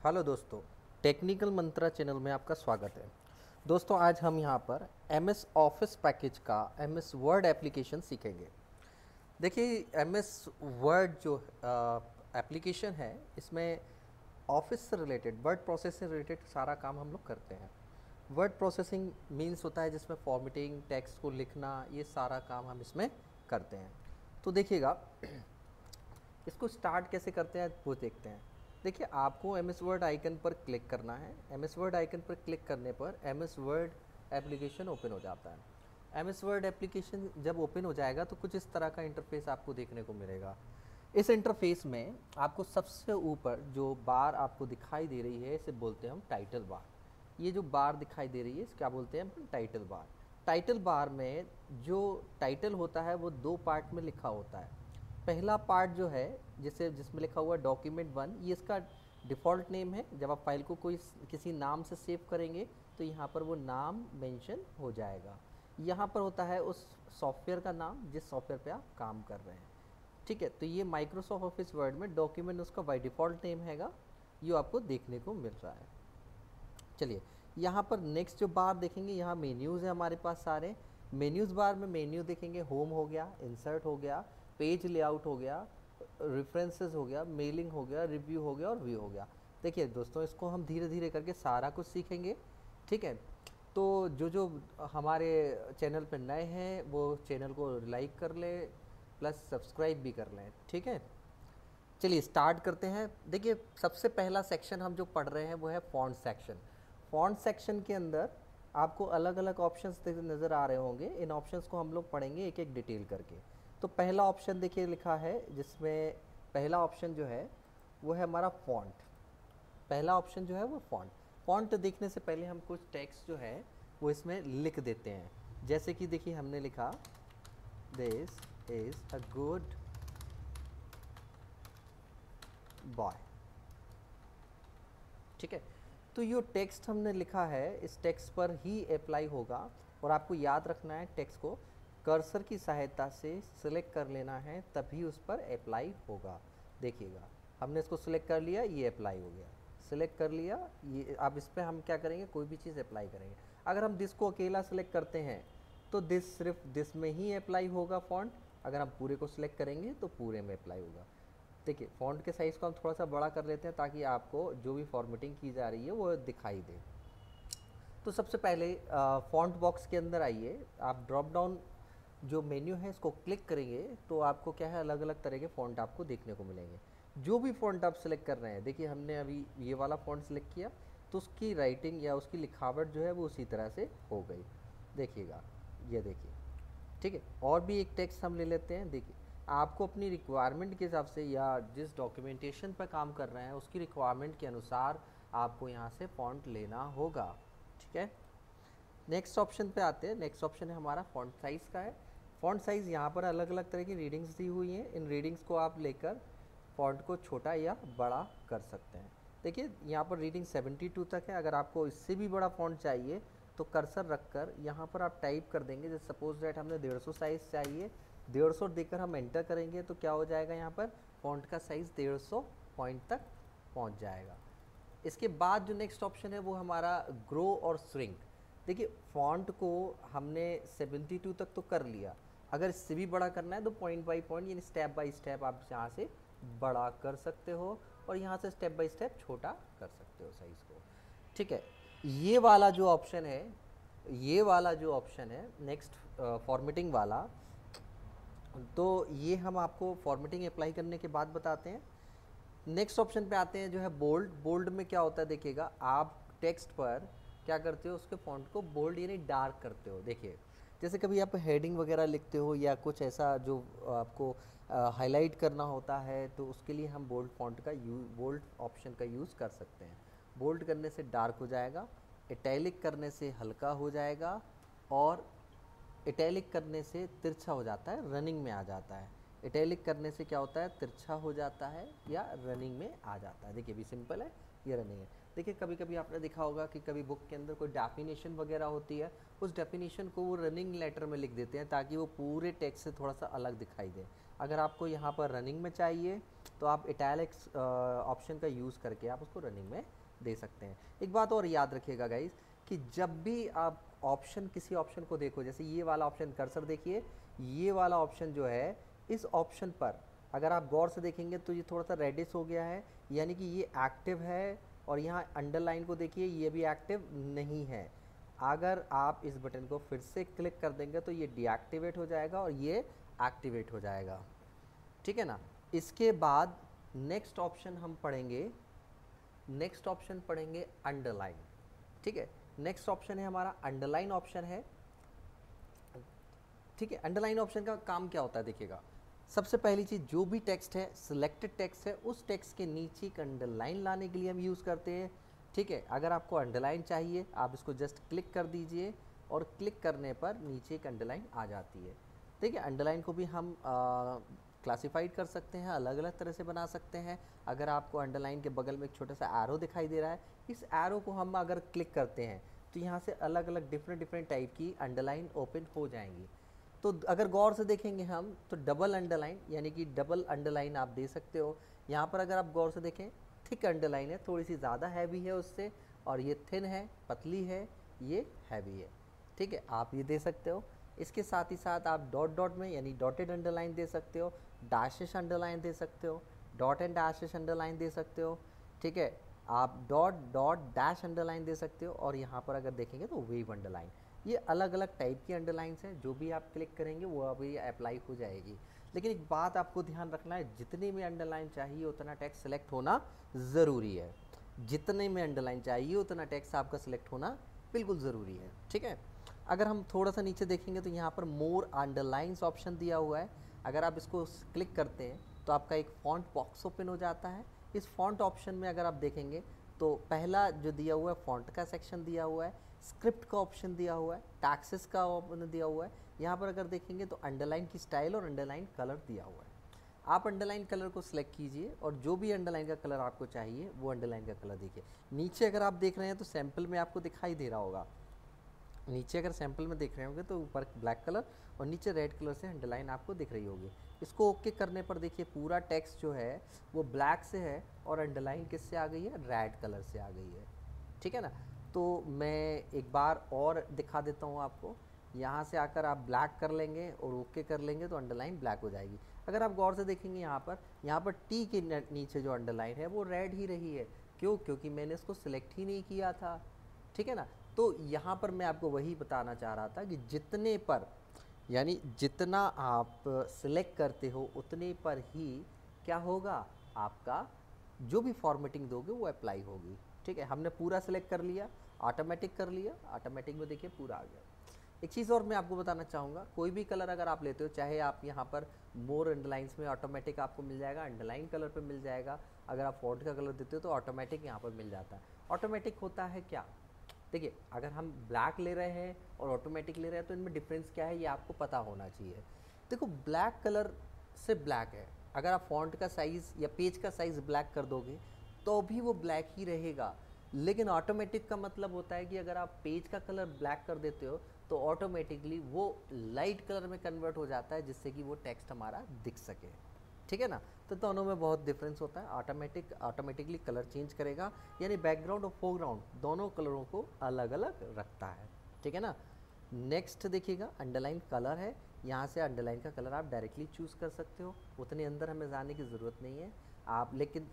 Hello दोस्तों, technical मंत्रा channel में आपका स्वागत है। दोस्तों, आज हम यहाँ पर एमएस ऑफिस पैकेज का एमएस वर्ड एप्लीकेशन सीखेंगे। देखिए, एमएस वर्ड जो एप्लीकेशन है, इसमें ऑफिस से रिलेटेड, वर्ड प्रोसेस से रिलेटेड सारा काम हम लोग करते हैं। वर्ड प्रोसेसिंग मीन्स होता है जिसमें फॉर्मेटिंग, टेक्स्ट को लिखना, ये सारा काम हम इसमें करते हैं। तो देखिएगा, इसको स्टार्ट कैसे करते हैं वो देखते हैं। देखिए, आपको एम एस वर्ड आइकन पर क्लिक करना है। एम एस वर्ड आइकन पर क्लिक करने पर M S word application open हो जाता है। एम एस वर्ड एप्लीकेशन जब ओपन हो जाएगा तो कुछ इस तरह का इंटरफेस आपको देखने को मिलेगा। इस इंटरफेस में आपको सबसे ऊपर जो बार आपको दिखाई दे रही है, इसे बोलते हैं हम टाइटल बार। ये जो बार दिखाई दे रही है, इसे क्या बोलते हैं हम? Title bar. टाइटल बार में जो टाइटल होता है वो दो पार्ट में लिखा होता है। पहला पार्ट जो है, जिसमें लिखा हुआ है डॉक्यूमेंट 1, ये इसका डिफ़ॉल्ट नेम है। जब आप फाइल को किसी नाम से सेव करेंगे तो यहाँ पर वो नाम मेंशन हो जाएगा। यहाँ पर होता है उस सॉफ्टवेयर का नाम जिस सॉफ्टवेयर पे आप काम कर रहे हैं। ठीक है, तो ये माइक्रोसॉफ्ट ऑफिस वर्ड में डॉक्यूमेंट उसका बाय डिफ़ॉल्ट नेम हैगा, ये आपको देखने को मिल रहा है। चलिए, यहाँ पर नेक्स्ट जो बार देखेंगे, यहाँ मेन्यूज़ है हमारे पास सारे। मेन्यूज़ बार में मेन्यू देखेंगे, होम हो गया, इंसर्ट हो गया, पेज लेआउट हो गया, रेफरेंसेस हो गया, मेलिंग हो गया, रिव्यू हो गया और व्यू हो गया। देखिए दोस्तों, इसको हम धीरे धीरे करके सारा कुछ सीखेंगे। ठीक है, तो जो जो हमारे चैनल पर नए हैं वो चैनल को लाइक कर लें, प्लस सब्सक्राइब भी कर लें। ठीक है, चलिए स्टार्ट करते हैं। देखिए, सबसे पहला सेक्शन हम जो पढ़ रहे हैं वो है फॉन्ट सेक्शन। फॉन्ट सेक्शन के अंदर आपको अलग अलग ऑप्शंस नज़र आ रहे होंगे। इन ऑप्शंस को हम लोग पढ़ेंगे एक एक डिटेल करके। तो पहला ऑप्शन देखिए लिखा है, जिसमें पहला ऑप्शन जो है वो है हमारा फॉन्ट। पहला ऑप्शन जो है वो फॉन्ट। फॉन्ट देखने से पहले हम कुछ टेक्स्ट जो है वो इसमें लिख देते हैं। जैसे कि देखिए, हमने लिखा this is a good boy. ठीक है, तो ये टेक्स्ट हमने लिखा है, इस टेक्स्ट पर ही अप्लाई होगा। और आपको याद रखना है, टेक्स्ट को कर्सर की सहायता से सिलेक्ट कर लेना है, तभी उस पर अप्लाई होगा। देखिएगा, हमने इसको सिलेक्ट कर लिया, ये अप्लाई हो गया। सिलेक्ट कर लिया ये। अब इस पर हम क्या करेंगे, कोई भी चीज़ अप्लाई करेंगे। अगर हम दिस को अकेला सिलेक्ट करते हैं तो दिस सिर्फ दिस में ही अप्लाई होगा फॉन्ट। अगर हम पूरे को सिलेक्ट करेंगे तो पूरे में अप्लाई होगा। देखिए, फ़ॉन्ट के साइज़ को हम थोड़ा सा बड़ा कर लेते हैं ताकि आपको जो भी फॉर्मेटिंग की जा रही है वो दिखाई दे। तो सबसे पहले फ़ॉन्ट बॉक्स के अंदर आइए। आप ड्रॉप डाउन जो मेन्यू है इसको क्लिक करेंगे तो आपको क्या है, अलग अलग तरह के फ़ॉन्ट आपको देखने को मिलेंगे। जो भी फ़ॉन्ट आप सिलेक्ट कर रहे हैं, देखिए हमने अभी ये वाला फ़ॉन्ट सिलेक्ट किया तो उसकी राइटिंग या उसकी लिखावट जो है वो उसी तरह से हो गई। देखिएगा, ये देखिए। ठीक है, और भी एक टेक्स्ट हम ले लेते हैं। देखिए, आपको अपनी रिक्वायरमेंट के हिसाब से या जिस डॉक्यूमेंटेशन पर काम कर रहे हैं उसकी रिक्वायरमेंट के अनुसार आपको यहाँ से फ़ॉन्ट लेना होगा। ठीक है, नेक्स्ट ऑप्शन पे आते हैं। नेक्स्ट ऑप्शन है हमारा फ़ॉन्ट साइज़ का है। फ़ॉन्ट साइज़ यहाँ पर अलग अलग तरह की रीडिंग्स दी हुई हैं। इन रीडिंग्स को आप लेकर फ़ॉन्ट को छोटा या बड़ा कर सकते हैं। देखिए, यहाँ पर रीडिंग 72 तक है। अगर आपको इससे भी बड़ा फ़ॉन्ट चाहिए तो कर्सर रखकर यहाँ पर आप टाइप कर देंगे। जैसे सपोज दैट हमने 150 साइज़ चाहिए, 150 देकर हम एंटर करेंगे तो क्या हो जाएगा, यहाँ पर फ़ॉन्ट का साइज़ 150 पॉइंट तक पहुँच जाएगा। इसके बाद जो नेक्स्ट ऑप्शन है वो हमारा ग्रो और श्रिंक। देखिए, फ़ॉन्ट को हमने 72 तक तो कर लिया। अगर इससे भी बड़ा करना है तो पॉइंट बाई पॉइंट यानी स्टेप बाय स्टेप आप यहाँ से बड़ा कर सकते हो और यहाँ से स्टेप बाय स्टेप छोटा कर सकते हो साइज़ को। ठीक है, ये वाला जो ऑप्शन है, ये वाला जो ऑप्शन है नेक्स्ट फॉर्मेटिंग वाला, तो ये हम आपको फॉर्मेटिंग अप्लाई करने के बाद बताते हैं। नेक्स्ट ऑप्शन पे आते हैं जो है बोल्ड। बोल्ड में क्या होता है, देखिएगा, आप टेक्स्ट पर क्या करते हो, उसके फॉन्ट को बोल्ड यानी डार्क करते हो। देखिए, जैसे कभी आप हेडिंग वगैरह लिखते हो या कुछ ऐसा जो आपको हाईलाइट करना होता है तो उसके लिए हम बोल्ड ऑप्शन का यूज़ कर सकते हैं। बोल्ड करने से डार्क हो जाएगा, इटैलिक करने से हल्का हो जाएगा, और इटैलिक करने से तिरछा हो जाता है, रनिंग में आ जाता है। इटैलिक करने से क्या होता है, तिरछा हो जाता है या रनिंग में आ जाता है। देखिए, भी सिंपल है, ये रनिंग है। देखिए, कभी कभी आपने देखा होगा कि कभी बुक के अंदर कोई डेफिनेशन वगैरह होती है, उस डेफिनेशन को वो रनिंग लेटर में लिख देते हैं ताकि वो पूरे टेक्स्ट से थोड़ा सा अलग दिखाई दे। अगर आपको यहाँ पर रनिंग में चाहिए तो आप इटैलिक्स ऑप्शन का यूज़ करके आप उसको रनिंग में दे सकते हैं। एक बात और याद रखिएगा गाइस कि जब भी आप ऑप्शन किसी ऑप्शन को देखो, जैसे ये वाला ऑप्शन कर्सर देखिए, ये वाला ऑप्शन जो है, इस ऑप्शन पर अगर आप गौर से देखेंगे तो ये थोड़ा सा रेडिश हो गया है, यानी कि ये एक्टिव है। और यहाँ अंडरलाइन को देखिए, ये भी एक्टिव नहीं है। अगर आप इस बटन को फिर से क्लिक कर देंगे तो ये डीएक्टिवेट हो जाएगा और ये एक्टिवेट हो जाएगा, ठीक है ना। इसके बाद नेक्स्ट ऑप्शन हम पढ़ेंगे, नेक्स्ट ऑप्शन पढ़ेंगे अंडरलाइन, ठीक है। नेक्स्ट ऑप्शन है हमारा अंडरलाइन ऑप्शन है, ठीक है। अंडरलाइन ऑप्शन का काम क्या होता है देखिएगा। सबसे पहली चीज़, जो भी टेक्स्ट है, सिलेक्टेड टेक्स्ट है, उस टेक्स्ट के नीचे एक अंडरलाइन लाने के लिए हम यूज़ करते हैं, ठीक है। अगर आपको अंडरलाइन चाहिए आप इसको जस्ट क्लिक कर दीजिए और क्लिक करने पर नीचे एक अंडरलाइन आ जाती है, ठीक है। अंडरलाइन को भी हम क्लासिफाइड कर सकते हैं, अलग अलग तरह से बना सकते हैं। अगर आपको अंडरलाइन के बगल में एक छोटा सा एरो दिखाई दे रहा है, इस एरो को हम अगर क्लिक करते हैं तो यहाँ से अलग अलग डिफरेंट टाइप की अंडरलाइन ओपन हो जाएंगी। तो अगर गौर से देखेंगे हम तो डबल अंडरलाइन, यानी कि डबल अंडरलाइन आप दे सकते हो। यहाँ पर अगर आप गौर से देखें, थिक अंडरलाइन है, थोड़ी सी ज़्यादा हैवी है उससे, और ये थिन है, पतली है, ये हैवी है, ठीक है। आप ये दे सकते हो। इसके साथ ही साथ आप डॉट डॉट में यानी डॉटेड अंडरलाइन दे सकते हो, डैशेस अंडरलाइन दे सकते हो, डॉट एंड डैशेस अंडरलाइन दे सकते हो, ठीक है। आप डॉट डॉट डैश अंडरलाइन दे सकते हो, और यहाँ पर अगर देखेंगे तो वेव अंडरलाइन। ये अलग अलग टाइप की अंडरलाइंस हैं, जो भी आप क्लिक करेंगे वो अभी अप्लाई हो जाएगी। लेकिन एक बात आपको ध्यान रखना है, जितने में अंडरलाइन चाहिए उतना टेक्स्ट सेलेक्ट होना ज़रूरी है। जितने में अंडरलाइन चाहिए उतना टेक्स्ट आपका सिलेक्ट होना बिल्कुल ज़रूरी है, ठीक है। अगर हम थोड़ा सा नीचे देखेंगे तो यहाँ पर मोर अंडरलाइंस ऑप्शन दिया हुआ है। अगर आप इसको क्लिक करते हैं तो आपका एक फॉन्ट बॉक्स ओपन हो जाता है। इस फॉन्ट ऑप्शन में अगर आप देखेंगे तो पहला जो दिया हुआ है फॉन्ट का सेक्शन दिया हुआ है, स्क्रिप्ट का ऑप्शन दिया हुआ है, टैक्सेस का ऑप्शन दिया हुआ है। यहाँ पर अगर देखेंगे तो अंडरलाइन की स्टाइल और अंडरलाइन कलर दिया हुआ है। आप अंडरलाइन कलर को सिलेक्ट कीजिए और जो भी अंडरलाइन का कलर आपको चाहिए वो अंडरलाइन का कलर देखिए। नीचे अगर आप देख रहे हैं तो सैम्पल में आपको दिखाई दे रहा होगा, नीचे अगर सैम्पल में देख रहे होंगे तो ऊपर ब्लैक कलर और नीचे रेड कलर से अंडरलाइन आपको दिख रही होगी। इसको ओके करने पर देखिए पूरा टेक्स्ट जो है वो ब्लैक से है और अंडरलाइन किससे आ गई है, रेड कलर से आ गई है, ठीक है ना। तो मैं एक बार और दिखा देता हूँ आपको। यहाँ से आकर आप ब्लैक कर लेंगे और ओके कर लेंगे तो अंडरलाइन ब्लैक हो जाएगी। अगर आप गौर से देखेंगे यहाँ पर टी के नीचे जो अंडरलाइन है वो रेड ही रही है। क्यों? क्योंकि मैंने इसको सिलेक्ट ही नहीं किया था, ठीक है ना। तो यहाँ पर मैं आपको वही बताना चाह रहा था कि जितने पर यानी जितना आप सिलेक्ट करते हो उतने पर ही क्या होगा, आपका जो भी फॉर्मेटिंग दोगे वो अप्लाई होगी, ठीक है। हमने पूरा सिलेक्ट कर लिया, ऑटोमेटिक कर लिया, ऑटोमेटिक में देखिए पूरा आ गया। एक चीज़ और मैं आपको बताना चाहूँगा, कोई भी कलर अगर आप लेते हो, चाहे आप यहाँ पर मोर अंडरलाइंस में ऑटोमेटिक आपको मिल जाएगा, अंडरलाइन कलर पे मिल जाएगा। अगर आप फॉन्ट का कलर देते हो तो ऑटोमेटिक यहाँ पर मिल जाता है। ऑटोमेटिक होता है क्या, देखिए अगर हम ब्लैक ले रहे हैं और ऑटोमेटिक ले रहे हैं तो इनमें डिफरेंस क्या है ये आपको पता होना चाहिए। देखो ब्लैक कलर से ब्लैक है, अगर आप फॉन्ट का साइज़ या पेज का साइज़ ब्लैक कर दोगे तो भी वो ब्लैक ही रहेगा। लेकिन ऑटोमेटिक का मतलब होता है कि अगर आप पेज का कलर ब्लैक कर देते हो तो ऑटोमेटिकली वो लाइट कलर में कन्वर्ट हो जाता है, जिससे कि वो टेक्स्ट हमारा दिख सके, ठीक है ना। तो दोनों में बहुत डिफरेंस होता है। ऑटोमेटिकली कलर चेंज करेगा, यानी बैकग्राउंड और फोरग्राउंड दोनों कलरों को अलग अलग रखता है, ठीक है ना। नेक्स्ट देखिएगा अंडरलाइन कलर है, यहाँ से अंडरलाइन का कलर आप डायरेक्टली चूज़ कर सकते हो, उतने अंदर हमें जाने की ज़रूरत नहीं है आप, लेकिन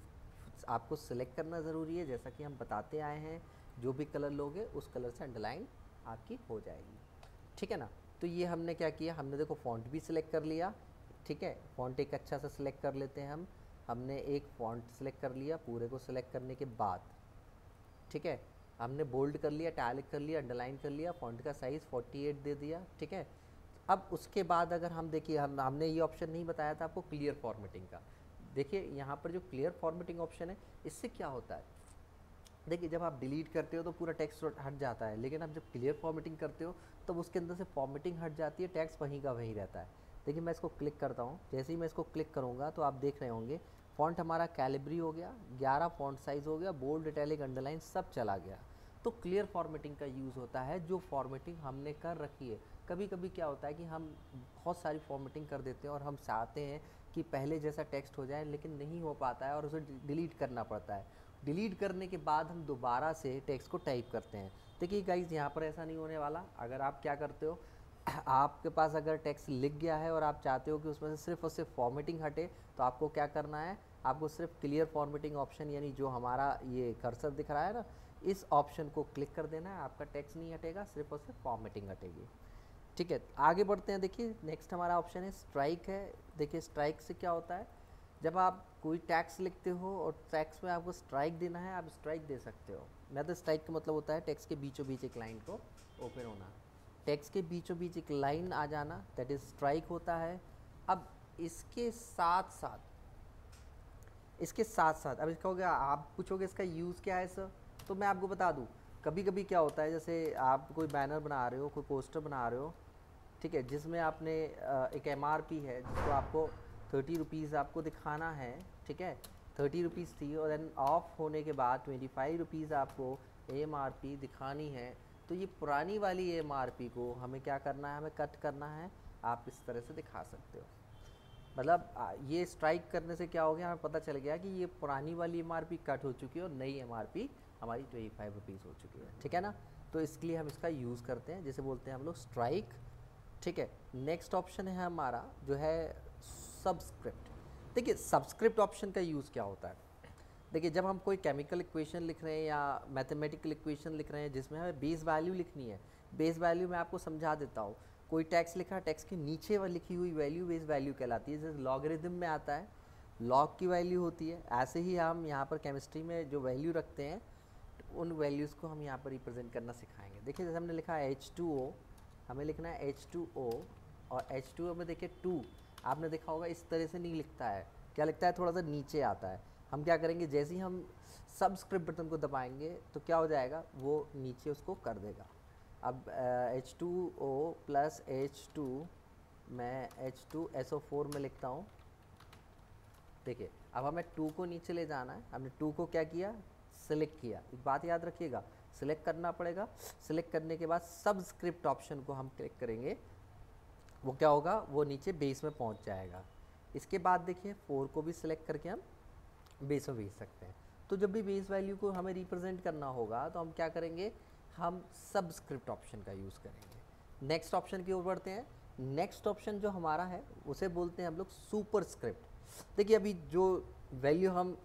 आपको सिलेक्ट करना ज़रूरी है। जैसा कि हम बताते आए हैं, जो भी कलर लोगे उस कलर से अंडरलाइन आपकी हो जाएगी, ठीक है ना। तो ये हमने क्या किया, हमने देखो फ़ॉन्ट भी सिलेक्ट कर लिया, ठीक है। फ़ॉन्ट एक अच्छा सा सिलेक्ट कर लेते हैं हमने एक फ़ॉन्ट सिलेक्ट कर लिया, पूरे को सिलेक्ट करने के बाद, ठीक है, हमने बोल्ड कर लिया, टैलिक कर लिया, अंडरलाइन कर लिया, फ़ॉन्ट का साइज़ 48 दे दिया, ठीक है। अब उसके बाद अगर हम देखिए, हमने ये ऑप्शन नहीं बताया था आपको क्लियर फॉर्मेटिंग का। देखिए यहाँ पर जो क्लियर फॉर्मेटिंग ऑप्शन है, इससे क्या होता है, देखिए जब आप डिलीट करते हो तो पूरा टेक्स्ट हट जाता है, लेकिन आप जब क्लियर फॉर्मेटिंग करते हो तब उसके अंदर से फॉर्मेटिंग हट जाती है, टेक्स्ट वहीं का वहीं रहता है। देखिए मैं इसको क्लिक करता हूँ, जैसे ही मैं इसको क्लिक करूँगा तो आप देख रहे होंगे फ़ॉन्ट हमारा कैलिब्री हो गया, 11 फ़ॉन्ट साइज़ हो गया, बोल्ड, इटैलिक, अंडरलाइन सब चला गया। तो क्लियर फॉर्मेटिंग का यूज़ होता है, जो फॉर्मेटिंग हमने कर रखी है, कभी कभी क्या होता है कि हम बहुत सारी फॉर्मेटिंग कर देते हैं और हम चाहते हैं कि पहले जैसा टेक्स्ट हो जाए, लेकिन नहीं हो पाता है और उसे डिलीट करना पड़ता है। डिलीट करने के बाद हम दोबारा से टेक्स्ट को टाइप करते हैं। देखिए गाइज, यहाँ पर ऐसा नहीं होने वाला। अगर आप क्या करते हो, आपके पास अगर टेक्स्ट लिख गया है और आप चाहते हो कि उसमें से सिर्फ और सिर्फ फॉर्मेटिंग हटे, तो आपको क्या करना है, आपको सिर्फ क्लियर फॉर्मेटिंग ऑप्शन, यानी जो हमारा ये कर्सर दिख रहा है ना, इस ऑप्शन को क्लिक कर देना है। आपका टेक्स्ट नहीं हटेगा, सिर्फ और सिर्फ फॉर्मेटिंग हटेगी। ठीक है, आगे बढ़ते हैं। देखिए नेक्स्ट हमारा ऑप्शन है स्ट्राइक है। देखिए स्ट्राइक से क्या होता है, जब आप कोई टैक्स लिखते हो और टैक्स में आपको स्ट्राइक देना है, आप स्ट्राइक दे सकते हो। मैं तो स्ट्राइक का मतलब होता है टेक्स्ट के बीचों बीच एक लाइन को ओपन होना, टेक्स्ट के बीचों बीच एक लाइन आ जाना, दैट इज स्ट्राइक होता है। अब इसके साथ साथ अब इसका हो गया, आप पूछोगे इसका यूज़ क्या है सर, तो मैं आपको बता दूं। कभी कभी क्या होता है, जैसे आप कोई बैनर बना रहे हो, कोई पोस्टर बना रहे हो, ठीक है, जिसमें आपने एक MRP है जिसको आपको 30 रुपीज़ आपको दिखाना है, ठीक है, 30 रुपीज़ थी और देन ऑफ होने के बाद 25 रुपीज़ आपको MRP दिखानी है। तो ये पुरानी वाली MRP को हमें क्या करना है, हमें कट करना है। आप इस तरह से दिखा सकते हो। मतलब ये स्ट्राइक करने से क्या हो गया, हमें पता चल गया कि ये पुरानी वाली MRP कट हो चुकी है और नई MRP हमारी 25 रुपीज़ हो चुकी है, ठीक है ना। तो इसके लिए हम इसका यूज़ करते हैं, जिसे बोलते हैं हम लोग स्ट्राइक, ठीक है। नेक्स्ट ऑप्शन है हमारा जो है सबस्क्रिप्ट। देखिए सबस्क्रिप्ट ऑप्शन का यूज़ क्या होता है, देखिए जब हम कोई केमिकल इक्वेशन लिख रहे हैं या मैथमेटिकल इक्वेशन लिख रहे हैं जिसमें हमें बेस वैल्यू लिखनी है, बेस वैल्यू मैं आपको समझा देता हूँ। कोई टैक्स लिखा, टैक्स के नीचे लिखी हुई वैल्यू बेस वैल्यू कहलाती है। जैसे लॉगरिथम में आता है, लॉग की वैल्यू होती है, ऐसे ही हम यहाँ पर केमिस्ट्री में जो वैल्यू रखते हैं उन वैल्यूज़ को हम यहाँ पर रिप्रेजेंट करना सिखाएंगे। देखिए जैसे हमने लिखा है H2O, हमें लिखना है H2O, और H2O में देखिए 2 आपने देखा होगा इस तरह से नहीं लिखता है, क्या लिखता है, थोड़ा सा नीचे आता है। हम क्या करेंगे, जैसे ही हम सबस्क्रिप्ट बटन को दबाएंगे तो क्या हो जाएगा, वो नीचे उसको कर देगा। अब H2O प्लस H2 मैं H2SO4 में लिखता हूँ। देखिए अब हमें 2 को नीचे ले जाना है, हमने 2 को क्या किया, सिलेक्ट किया। एक बात याद रखिएगा, सिलेक्ट करना पड़ेगा। सिलेक्ट करने के बाद सबस्क्रिप्ट ऑप्शन को हम क्लिक करेंगे, वो क्या होगा, वो नीचे बेस में पहुंच जाएगा। इसके बाद देखिए 4 को भी सिलेक्ट करके हम बेस में भेज सकते हैं। तो जब भी बेस वैल्यू को हमें रिप्रेजेंट करना होगा तो हम क्या करेंगे, हम सबस्क्रिप्ट ऑप्शन का यूज़ करेंगे। नेक्स्ट ऑप्शन की ओर बढ़ते हैं। नेक्स्ट ऑप्शन जो हमारा है उसे बोलते हैं हम लोग सुपरस्क्रिप्ट। देखिए अभी जो वैल्यू हम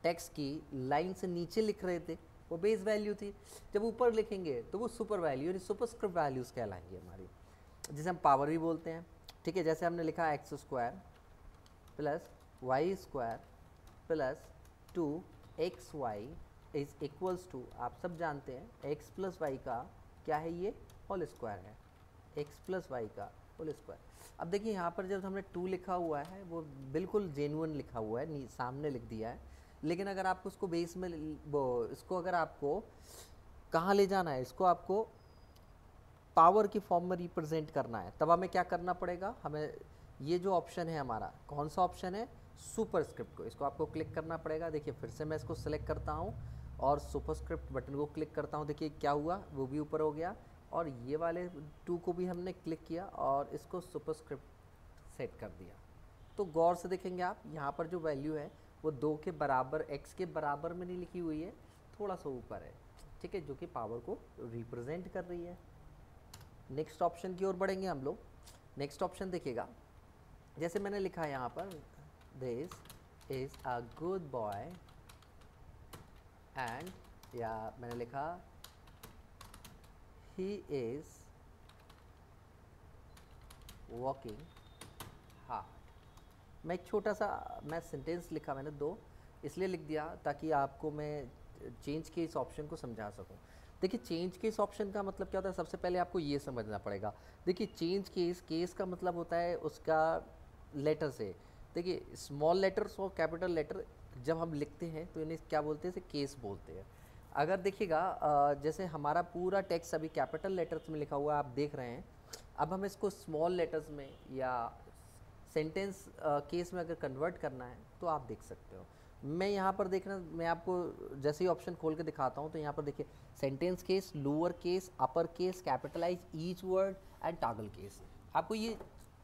टेक्स्ट की लाइन से नीचे लिख रहे थे वो बेस वैल्यू थी, जब ऊपर लिखेंगे तो वो सुपर वैल्यू यानी सुपरस्क्रिप्ट वैल्यूज़ कहलाएंगी हमारी, जिसे हम पावर भी बोलते हैं। ठीक है, जैसे हमने लिखा x² plus y² plus 2xy is equals to, आप सब जानते हैं x प्लस वाई का क्या है, ये होल स्क्वायर है, x प्लस वाई का होल स्क्वायर। अब देखिए यहाँ पर जब हमने 2 लिखा हुआ है वो बिल्कुल जेन्युइन लिखा हुआ है, सामने लिख दिया है। लेकिन अगर आपको उसको बेस में इसको अगर आपको कहाँ ले जाना है, इसको आपको पावर की फॉर्म में रिप्रेजेंट करना है, तब हमें क्या करना पड़ेगा, हमें ये जो ऑप्शन है हमारा, कौन सा ऑप्शन है, सुपरस्क्रिप्ट को, इसको आपको क्लिक करना पड़ेगा। देखिए फिर से मैं इसको सेलेक्ट करता हूँ और सुपरस्क्रिप्ट बटन को क्लिक करता हूँ। देखिए क्या हुआ, वो भी ऊपर हो गया और ये वाले 2 को भी हमने क्लिक किया और इसको सुपरस्क्रिप्ट सेट कर दिया। तो गौर से देखेंगे आप, यहाँ पर जो वैल्यू है वो 2 के बराबर, x के बराबर में नहीं लिखी हुई है, थोड़ा सा ऊपर है, ठीक है, जो कि पावर को रिप्रेजेंट कर रही है। नेक्स्ट ऑप्शन की ओर बढ़ेंगे हम लोग। नेक्स्ट ऑप्शन देखिएगा, जैसे मैंने लिखा है यहाँ पर, this is a good boy and, या मैंने लिखा ही इज वर्किंग हार्ड। मैं एक छोटा सा मैं सेंटेंस लिखा, मैंने 2 इसलिए लिख दिया ताकि आपको मैं चेंज के इस ऑप्शन को समझा सकूं। देखिए चेंज केस ऑप्शन का मतलब क्या होता है, सबसे पहले आपको ये समझना पड़ेगा। देखिए चेंज केस का मतलब होता है उसका लेटर से। देखिए स्मॉल लेटर्स और कैपिटल लेटर जब हम लिखते हैं तो इन्हें क्या बोलते हैं, इसे केस बोलते हैं। अगर देखिएगा जैसे हमारा पूरा टेक्स्ट अभी कैपिटल लेटर्स में लिखा हुआ है, आप देख रहे हैं। अब हम इसको स्मॉल लेटर्स में या सेंटेंस केस में अगर कन्वर्ट करना है तो आप देख सकते हो। मैं यहाँ पर देखना, मैं आपको जैसे ही ऑप्शन खोल के दिखाता हूँ तो यहाँ पर देखिए sentence case, lower case, upper case, capitalize each word and toggle case. आपको ये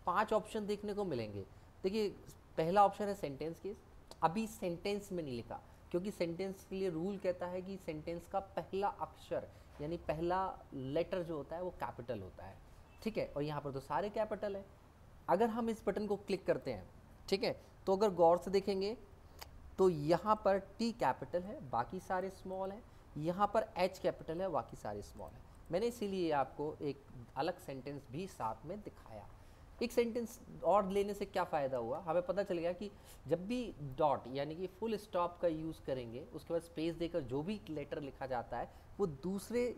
5 ऑप्शन देखने को मिलेंगे। देखिए पहला ऑप्शन है सेंटेंस केस। अभी सेंटेंस में नहीं लिखा, क्योंकि सेंटेंस के लिए रूल कहता है कि सेंटेंस का पहला अक्षर यानी पहला लेटर जो होता है वो कैपिटल होता है, ठीक है। और यहाँ पर तो सारे कैपिटल है। अगर हम इस बटन को क्लिक करते हैं, ठीक है, तो अगर गौर से देखेंगे तो यहाँ पर टी कैपिटल है, बाकी सारे स्मॉल हैं। यहाँ पर एच कैपिटल है, बाकी सारे स्मॉल हैं। मैंने इसीलिए आपको एक अलग सेंटेंस भी साथ में दिखाया। एक सेंटेंस और लेने से क्या फ़ायदा हुआ, हमें पता चल गया कि जब भी डॉट यानी कि फुल स्टॉप का यूज़ करेंगे, उसके बाद स्पेस देकर जो भी लेटर लिखा जाता है वो दूसरे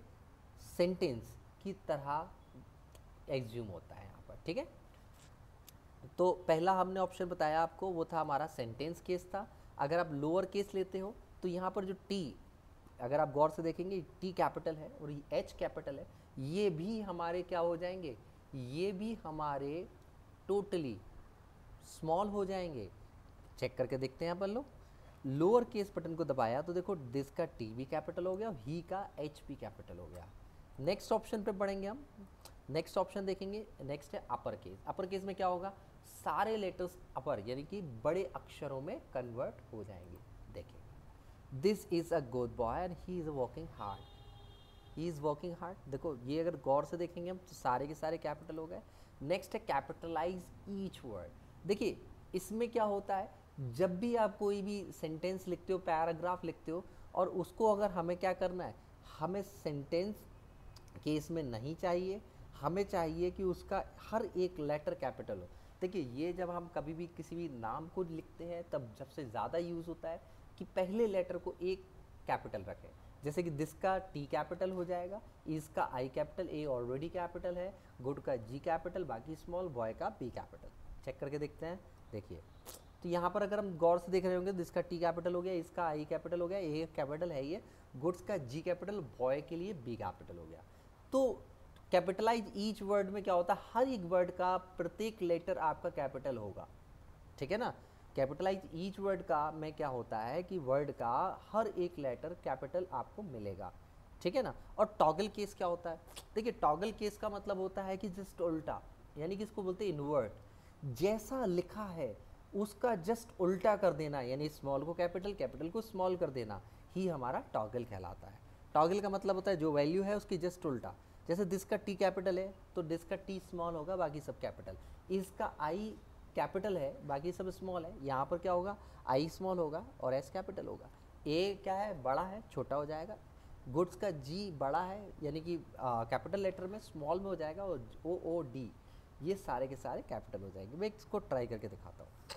सेंटेंस की तरह एग्ज्यूम होता है यहाँ पर, ठीक है। तो पहला हमने ऑप्शन बताया आपको, वो था हमारा सेंटेंस केस था। अगर आप लोअर केस लेते हो तो यहाँ पर जो टी, अगर आप गौर से देखेंगे टी कैपिटल है और ये एच कैपिटल है, ये भी हमारे क्या हो जाएंगे, ये भी हमारे टोटली स्मॉल हो जाएंगे। चेक करके देखते हैं अपन लोग। लोअर केस बटन को दबाया तो देखो दिस का टी भी कैपिटल हो गया और ही का एच भी कैपिटल हो गया। नेक्स्ट ऑप्शन पे बढ़ेंगे हम। नेक्स्ट ऑप्शन देखेंगे, नेक्स्ट है अपर केस। अपर केस में क्या होगा, सारे लेटर्स अपर यानी कि बड़े अक्षरों में कन्वर्ट हो जाएंगे। देखिए this is a good boy and he is working hard, he is working hard. देखो ये अगर गौर से देखेंगे हम तो सारे के सारे कैपिटल हो गए। नेक्स्ट है कैपिटलाइज ईच वर्ड। देखिए इसमें क्या होता है, जब भी आप कोई भी सेंटेंस लिखते हो, पैराग्राफ लिखते हो, और उसको अगर हमें क्या करना है, हमें सेंटेंस केस में नहीं चाहिए, हमें चाहिए कि उसका हर एक लेटर कैपिटल हो। देखिए ये जब हम कभी भी किसी भी नाम को लिखते हैं तब सबसे ज़्यादा यूज़ होता है कि पहले लेटर को एक कैपिटल रखें। जैसे कि दिस का टी कैपिटल हो जाएगा, इज का आई कैपिटल, ए ऑलरेडी कैपिटल है, गुड का जी कैपिटल, बाकी स्मॉल, बॉय का बी कैपिटल। चेक करके देखते हैं। देखिए तो यहाँ पर अगर हम गौर से देख रहे होंगे, दिस का टी कैपिटल हो गया, इसका आई कैपिटल हो गया, ए कैपिटल है ये, गुड्स का जी कैपिटल, बॉय के लिए बी कैपिटल हो गया। तो कैपिटलाइज ईच वर्ड में क्या होता है, हर एक वर्ड का प्रत्येक लेटर आपका कैपिटल होगा, ठीक है ना। कैपिटलाइज ईच वर्ड का में क्या होता है कि वर्ड का हर एक लेटर कैपिटल आपको मिलेगा, ठीक है ना। और टॉगल केस क्या होता है, देखिए टॉगल केस का मतलब होता है कि जस्ट उल्टा, यानी कि इसको बोलते हैं इन्वर्ट, जैसा लिखा है उसका जस्ट उल्टा कर देना, यानी स्मॉल को कैपिटल, कैपिटल को स्मॉल कर देना, ही हमारा टॉगल कहलाता है। टॉगल का मतलब होता है जो वैल्यू है उसकी जस्ट उल्टा। जैसे दिस का टी कैपिटल है तो दिस का टी स्मॉल होगा, बाकी सब कैपिटल। इसका आई कैपिटल है, बाकी सब स्मॉल है, यहाँ पर क्या होगा, आई स्मॉल होगा और एस कैपिटल होगा। ए क्या है, बड़ा है, छोटा हो जाएगा। गुड्स का जी बड़ा है यानी कि कैपिटल लेटर में स्मॉल में हो जाएगा, और ओ ओ डी ये सारे के सारे कैपिटल हो जाएंगे। मैं इसको ट्राई करके दिखाता हूँ।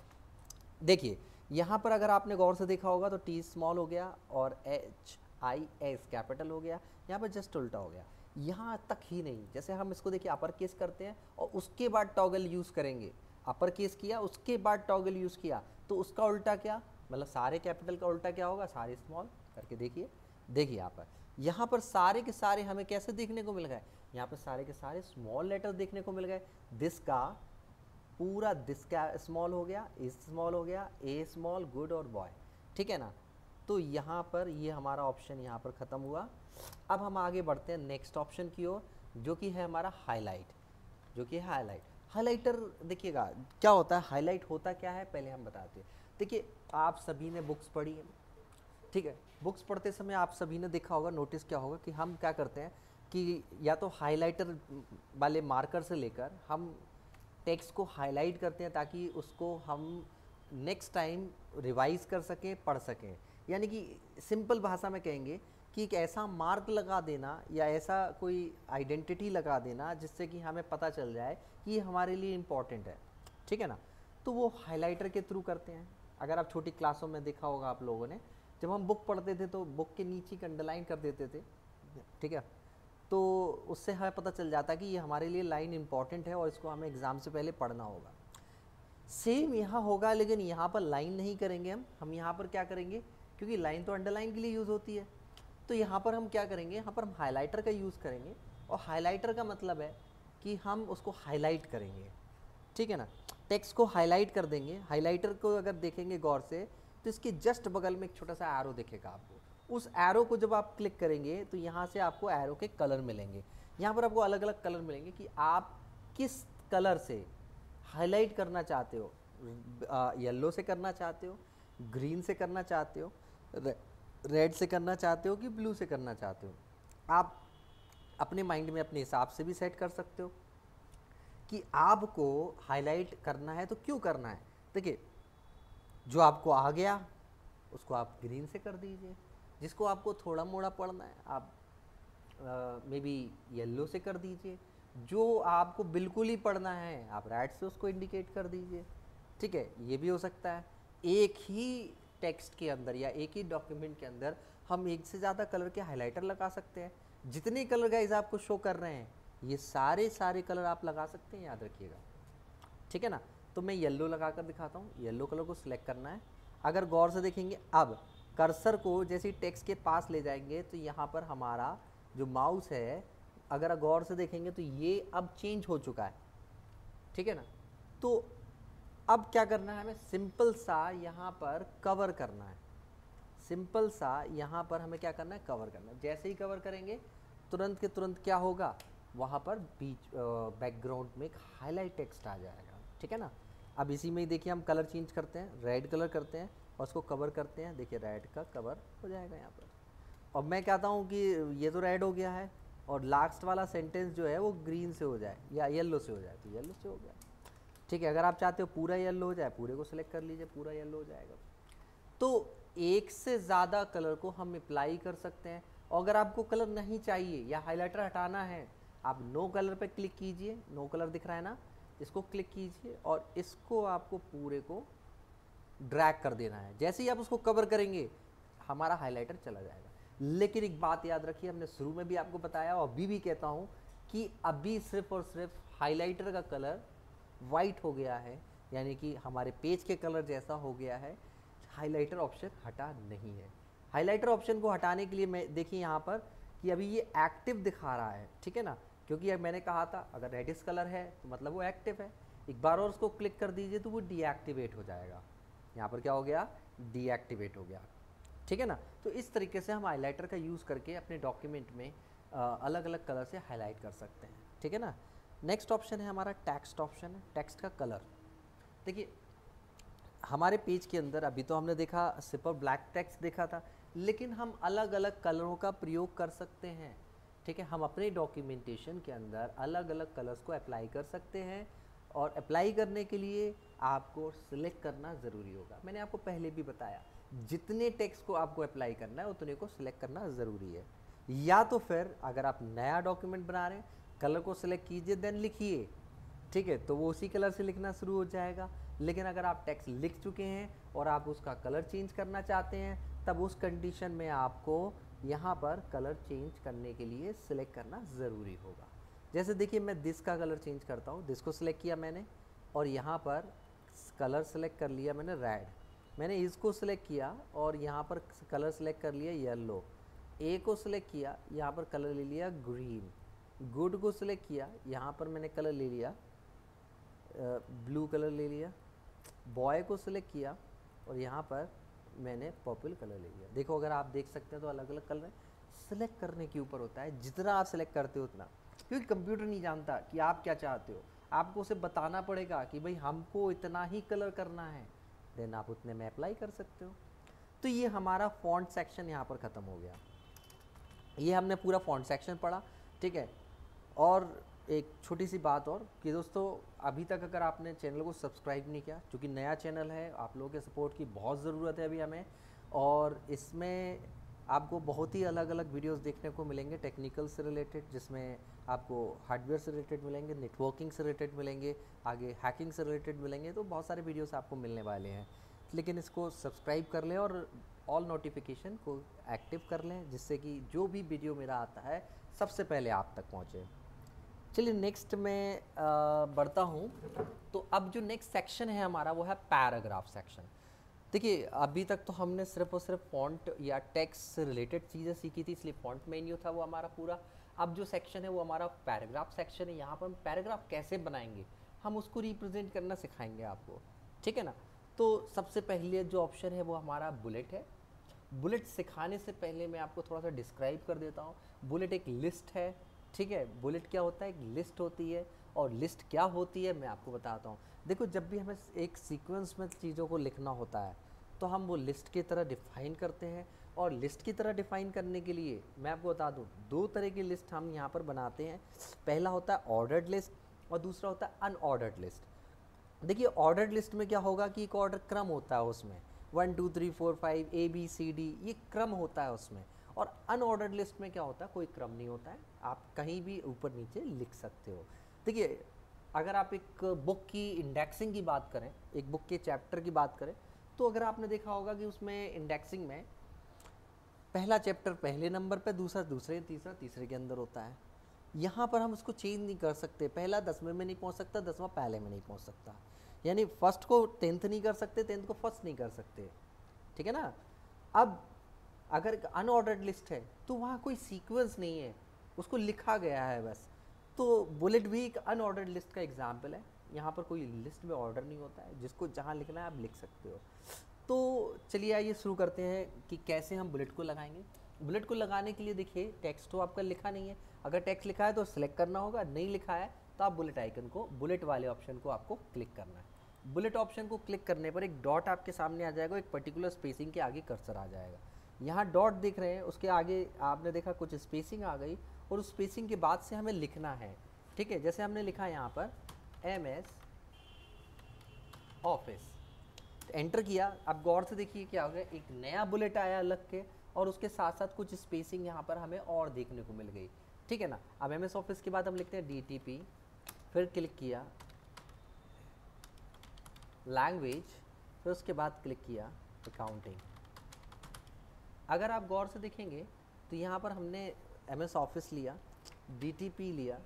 देखिए यहाँ पर अगर आपने गौर से देखा होगा तो टी स्मॉल हो गया और एच आई एस कैपिटल हो गया, यहाँ पर जस्ट उल्टा हो गया। यहाँ तक ही नहीं, जैसे हम इसको देखिए अपर केस करते हैं और उसके बाद टॉगल यूज़ करेंगे, अपर केस किया उसके बाद टॉगल यूज़ किया, तो उसका उल्टा क्या, मतलब सारे कैपिटल का उल्टा क्या होगा, सारे स्मॉल। करके देखिए, देखिए यहाँ पर सारे के सारे हमें कैसे देखने को मिल गए, यहाँ पर सारे के सारे स्मॉल लेटर देखने को मिल गए। दिस का पूरा दिस का स्मॉल हो गया, ए स्मॉल हो गया, ए स्मॉल, गुड और बॉय, ठीक है ना। तो यहाँ पर ये हमारा ऑप्शन यहाँ पर ख़त्म हुआ। अब हम आगे बढ़ते हैं नेक्स्ट ऑप्शन की ओर, जो कि है हमारा हाईलाइट, जो कि हाईलाइट। हाइलाइटर देखिएगा क्या होता है, हाईलाइट होता क्या है पहले हम बताते हैं। देखिए आप सभी ने बुक्स पढ़ी है, ठीक है, बुक्स पढ़ते समय आप सभी ने देखा होगा, नोटिस क्या होगा कि हम क्या करते हैं कि या तो हाइलाइटर वाले मार्कर से लेकर हम टेक्स्ट को हाईलाइट करते हैं ताकि उसको हम नेक्स्ट टाइम रिवाइज कर सकें, पढ़ सकें। यानी कि सिंपल भाषा में कहेंगे कि एक ऐसा मार्क लगा देना या ऐसा कोई आइडेंटिटी लगा देना जिससे कि हमें पता चल जाए कि ये हमारे लिए इम्पॉर्टेंट है, ठीक है ना। तो वो हाइलाइटर के थ्रू करते हैं। अगर आप छोटी क्लासों में देखा होगा आप लोगों ने, जब हम बुक पढ़ते थे तो बुक के नीचे अंडरलाइन कर देते थे, ठीक है, तो उससे हमें पता चल जाता है कि ये हमारे लिए लाइन इंपॉर्टेंट है और इसको हमें एग्ज़ाम से पहले पढ़ना होगा। सेम यहाँ होगा, लेकिन यहाँ पर लाइन नहीं करेंगे हम यहाँ पर क्या करेंगे, क्योंकि लाइन तो अंडरलाइन के लिए यूज़ होती है, तो यहाँ पर हम क्या करेंगे, यहाँ पर हम हाइलाइटर का यूज़ करेंगे। और हाइलाइटर का मतलब है कि हम उसको हाईलाइट करेंगे, ठीक है ना, टेक्स्ट को हाईलाइट कर देंगे। हाइलाइटर को अगर देखेंगे गौर से तो इसके जस्ट बगल में एक छोटा सा एरो दिखेगा आपको। उस एरो को जब आप क्लिक करेंगे तो यहाँ से आपको एरो के कलर मिलेंगे। यहाँ पर आपको अलग अलग कलर मिलेंगे कि आप किस कलर से हाईलाइट करना चाहते हो, येलो से करना चाहते हो, ग्रीन से करना चाहते हो, रेड से करना चाहते हो कि ब्लू से करना चाहते हो। आप अपने माइंड में अपने हिसाब से भी सेट कर सकते हो कि आपको हाईलाइट करना है तो क्यों करना है। देखिए, जो आपको आ गया उसको आप ग्रीन से कर दीजिए, जिसको आपको थोड़ा मोड़ा पढ़ना है आप मे बी येल्लो से कर दीजिए, जो आपको बिल्कुल ही पढ़ना है आप रेड से उसको इंडिकेट कर दीजिए। ठीक है, ये भी हो सकता है। एक ही टेक्स्ट के अंदर या एक ही डॉक्यूमेंट के अंदर हम एक से ज़्यादा कलर के हाइलाइटर लगा सकते हैं। जितने कलर गाइस आपको शो कर रहे हैं ये सारे कलर आप लगा सकते हैं, याद रखिएगा। ठीक है ना। तो मैं येलो लगा कर दिखाता हूँ। येलो कलर को सिलेक्ट करना है। अगर गौर से देखेंगे, अब कर्सर को जैसे टेक्स्ट के पास ले जाएंगे तो यहाँ पर हमारा जो माउस है, अगर गौर से देखेंगे तो ये अब चेंज हो चुका है। ठीक है ना। तो अब क्या करना है, हमें सिंपल सा यहाँ पर कवर करना है। सिंपल सा यहाँ पर हमें क्या करना है, कवर करना है। जैसे ही कवर करेंगे तुरंत के तुरंत क्या होगा, वहाँ पर बीच बैकग्राउंड में एक हाईलाइट टेक्स्ट आ जाएगा। ठीक है ना। अब इसी में ही देखिए हम कलर चेंज करते हैं, रेड कलर करते हैं और उसको कवर करते हैं। देखिए रेड का कवर हो जाएगा यहाँ पर। और मैं कहता हूँ कि ये तो रेड हो गया है और लास्ट वाला सेंटेंस जो है वो ग्रीन से हो जाए या येलो से हो जाए, तो येलो से हो गया। ठीक है, अगर आप चाहते हो पूरा येलो हो जाए, पूरे को सिलेक्ट कर लीजिए, पूरा येलो हो जाएगा। तो एक से ज़्यादा कलर को हम अप्लाई कर सकते हैं। और अगर आपको कलर नहीं चाहिए या हाइलाइटर हटाना है, आप नो कलर पे क्लिक कीजिए। नो कलर दिख रहा है ना, इसको क्लिक कीजिए और इसको आपको पूरे को ड्रैग कर देना है। जैसे ही आप उसको कवर करेंगे हमारा हाइलाइटर चला जाएगा। लेकिन एक बात याद रखिए, हमने शुरू में भी आपको बताया और अभी भी कहता हूँ कि अभी सिर्फ और सिर्फ हाइलाइटर का कलर वाइट हो गया है, यानी कि हमारे पेज के कलर जैसा हो गया है। हाइलाइटर ऑप्शन हटा नहीं है। हाइलाइटर ऑप्शन को हटाने के लिए मैं देखिए यहाँ पर कि अभी ये एक्टिव दिखा रहा है। ठीक है ना, क्योंकि मैंने कहा था अगर रेडिश कलर है तो मतलब वो एक्टिव है। एक बार और उसको क्लिक कर दीजिए तो वो डीएक्टिवेट हो जाएगा। यहाँ पर क्या हो गया, डीएक्टिवेट हो गया। ठीक है ना। तो इस तरीके से हम हाइलाइटर का यूज़ करके अपने डॉक्यूमेंट में अलग अलग कलर से हाईलाइट कर सकते हैं। ठीक है ना। नेक्स्ट ऑप्शन है हमारा टेक्स्ट ऑप्शन है, टेक्स्ट का कलर। देखिए हमारे पेज के अंदर अभी तो हमने देखा सिर्फ और ब्लैक टेक्स्ट देखा था, लेकिन हम अलग अलग कलरों का प्रयोग कर सकते हैं। ठीक है, हम अपने डॉक्यूमेंटेशन के अंदर अलग अलग कलर्स को अप्लाई कर सकते हैं और अप्लाई करने के लिए आपको सिलेक्ट करना ज़रूरी होगा। मैंने आपको पहले भी बताया, जितने टेक्स्ट को आपको अप्लाई करना है उतने को सिलेक्ट करना ज़रूरी है। या तो फिर अगर आप नया डॉक्यूमेंट बना रहे हैं, कलर को सिलेक्ट कीजिए देन लिखिए। ठीक है, तो वो उसी कलर से लिखना शुरू हो जाएगा। लेकिन अगर आप टेक्स्ट लिख चुके हैं और आप उसका कलर चेंज करना चाहते हैं, तब उस कंडीशन में आपको यहाँ पर कलर चेंज करने के लिए सिलेक्ट करना ज़रूरी होगा। जैसे देखिए मैं दिस का कलर चेंज करता हूँ। दिस को सिलेक्ट किया मैंने और यहाँ पर कलर सेलेक्ट कर लिया मैंने रेड। मैंने इसको सिलेक्ट किया और यहाँ पर कलर सेलेक्ट कर लिया येलो। ए को सिलेक्ट किया, यहाँ पर कलर ले लिया ग्रीन। गुड को सिलेक्ट किया, यहाँ पर मैंने कलर ले लिया ब्लू कलर ले लिया। बॉय को सिलेक्ट किया और यहाँ पर मैंने पर्पल कलर ले लिया। देखो अगर आप देख सकते हैं तो अलग अलग कलर सिलेक्ट करने के ऊपर होता है, जितना आप सिलेक्ट करते हो उतना, क्योंकि कंप्यूटर नहीं जानता कि आप क्या चाहते हो। आपको उसे बताना पड़ेगा कि भाई हमको इतना ही कलर करना है, देन आप उतने में अप्लाई कर सकते हो। तो ये हमारा फॉन्ट सेक्शन यहाँ पर ख़त्म हो गया। ये हमने पूरा फॉन्ट सेक्शन पढ़ा। ठीक है, और एक छोटी सी बात और कि दोस्तों अभी तक अगर आपने चैनल को सब्सक्राइब नहीं किया, क्योंकि नया चैनल है, आप लोगों के सपोर्ट की बहुत ज़रूरत है अभी हमें, और इसमें आपको बहुत ही अलग अलग वीडियोस देखने को मिलेंगे टेक्निकल से रिलेटेड, जिसमें आपको हार्डवेयर से रिलेटेड मिलेंगे, नेटवर्किंग से रिलेटेड मिलेंगे, आगे हैकिंग से रिलेटेड मिलेंगे। तो बहुत सारे वीडियोस आपको मिलने वाले हैं, लेकिन इसको सब्सक्राइब कर लें और ऑल नोटिफिकेशन को एक्टिव कर लें, जिससे कि जो भी वीडियो मेरा आता है सबसे पहले आप तक पहुँचे। चलिए नेक्स्ट मैं बढ़ता हूँ। तो अब जो नेक्स्ट सेक्शन है हमारा वो है पैराग्राफ सेक्शन। देखिए अभी तक तो हमने सिर्फ और सिर्फ फॉन्ट या टेक्स्ट से रिलेटेड चीज़ें सीखी थी, इसलिए फॉन्ट मेन्यू था वो हमारा पूरा। अब जो सेक्शन है वो हमारा पैराग्राफ सेक्शन है। यहाँ पर हम पैराग्राफ कैसे बनाएंगे, हम उसको रिप्रेजेंट करना सिखाएंगे आपको। ठीक है ना। तो सबसे पहले जो ऑप्शन है वो हमारा बुलेट है। बुलेट सिखाने से पहले मैं आपको थोड़ा सा डिस्क्राइब कर देता हूँ। बुलेट एक लिस्ट है ठीक है, बुलेट क्या होता है, एक लिस्ट होती है, और लिस्ट क्या होती है मैं आपको बताता हूँ। देखो जब भी हमें एक सीक्वेंस में चीज़ों को लिखना होता है तो हम वो लिस्ट की तरह डिफ़ाइन करते हैं, और लिस्ट की तरह डिफ़ाइन करने के लिए मैं आपको बता दूँ दो तरह की लिस्ट हम यहाँ पर बनाते हैं। पहला होता है ऑर्डर्ड लिस्ट और दूसरा होता है अनऑर्डर्ड लिस्ट। देखिए ऑर्डर्ड लिस्ट में क्या होगा कि एक ऑर्डर क्रम होता है उसमें, 1 2 3 4 5 ABCD ये क्रम होता है उसमें। और अनऑर्डर्ड लिस्ट में क्या होता है, कोई क्रम नहीं होता है, आप कहीं भी ऊपर नीचे लिख सकते हो। देखिए अगर आप एक बुक की इंडेक्सिंग की बात करें, एक बुक के चैप्टर की बात करें, तो अगर आपने देखा होगा कि उसमें इंडेक्सिंग में पहला चैप्टर पहले नंबर पे, दूसरा दूसरे, तीसरा तीसरे के अंदर होता है। यहाँ पर हम उसको चेंज नहीं कर सकते, पहला 10वें में नहीं पहुँच सकता, 10वां पहले में नहीं पहुँच सकता, यानी फर्स्ट को 10th नहीं कर सकते, 10th को फर्स्ट नहीं कर सकते, ठीक है ना। अब अगर अनऑर्डर्ड लिस्ट है तो वहाँ कोई सीक्वेंस नहीं है, उसको लिखा गया है बस। तो बुलेट भी एक अनऑर्डर्ड लिस्ट का एग्जाम्पल है, यहाँ पर कोई लिस्ट में ऑर्डर नहीं होता है, जिसको जहाँ लिखना है आप लिख सकते हो। तो चलिए आइए शुरू करते हैं कि कैसे हम बुलेट को लगाएंगे। बुलेट को लगाने के लिए देखिए टेक्स्ट तो आपका लिखा नहीं है, अगर टेक्स्ट लिखा है तो सिलेक्ट करना होगा, नहीं लिखा है तो आप बुलेट आइकन को, बुलेट वाले ऑप्शन को आपको क्लिक करना है। बुलेट ऑप्शन को क्लिक करने पर एक डॉट आपके सामने आ जाएगा, एक पर्टिकुलर स्पेसिंग के आगे कर्सर आ जाएगा। यहाँ डॉट दिख रहे हैं, उसके आगे आपने देखा कुछ स्पेसिंग आ गई, और उस स्पेसिंग के बाद से हमें लिखना है, ठीक है। जैसे हमने लिखा है यहाँ पर MS ऑफिस, एंटर किया। अब गौर से देखिए क्या हो गया, एक नया बुलेट आया अलग के, और उसके साथ साथ कुछ स्पेसिंग यहाँ पर हमें और देखने को मिल गई, ठीक है ना। अब MS ऑफिस के बाद हम लिखते हैं DTP, फिर क्लिक किया लैंग्वेज, फिर उसके बाद क्लिक किया अकाउंटिंग। अगर आप गौर से देखेंगे तो यहाँ पर हमने MS ऑफिस लिया, DTP लिया,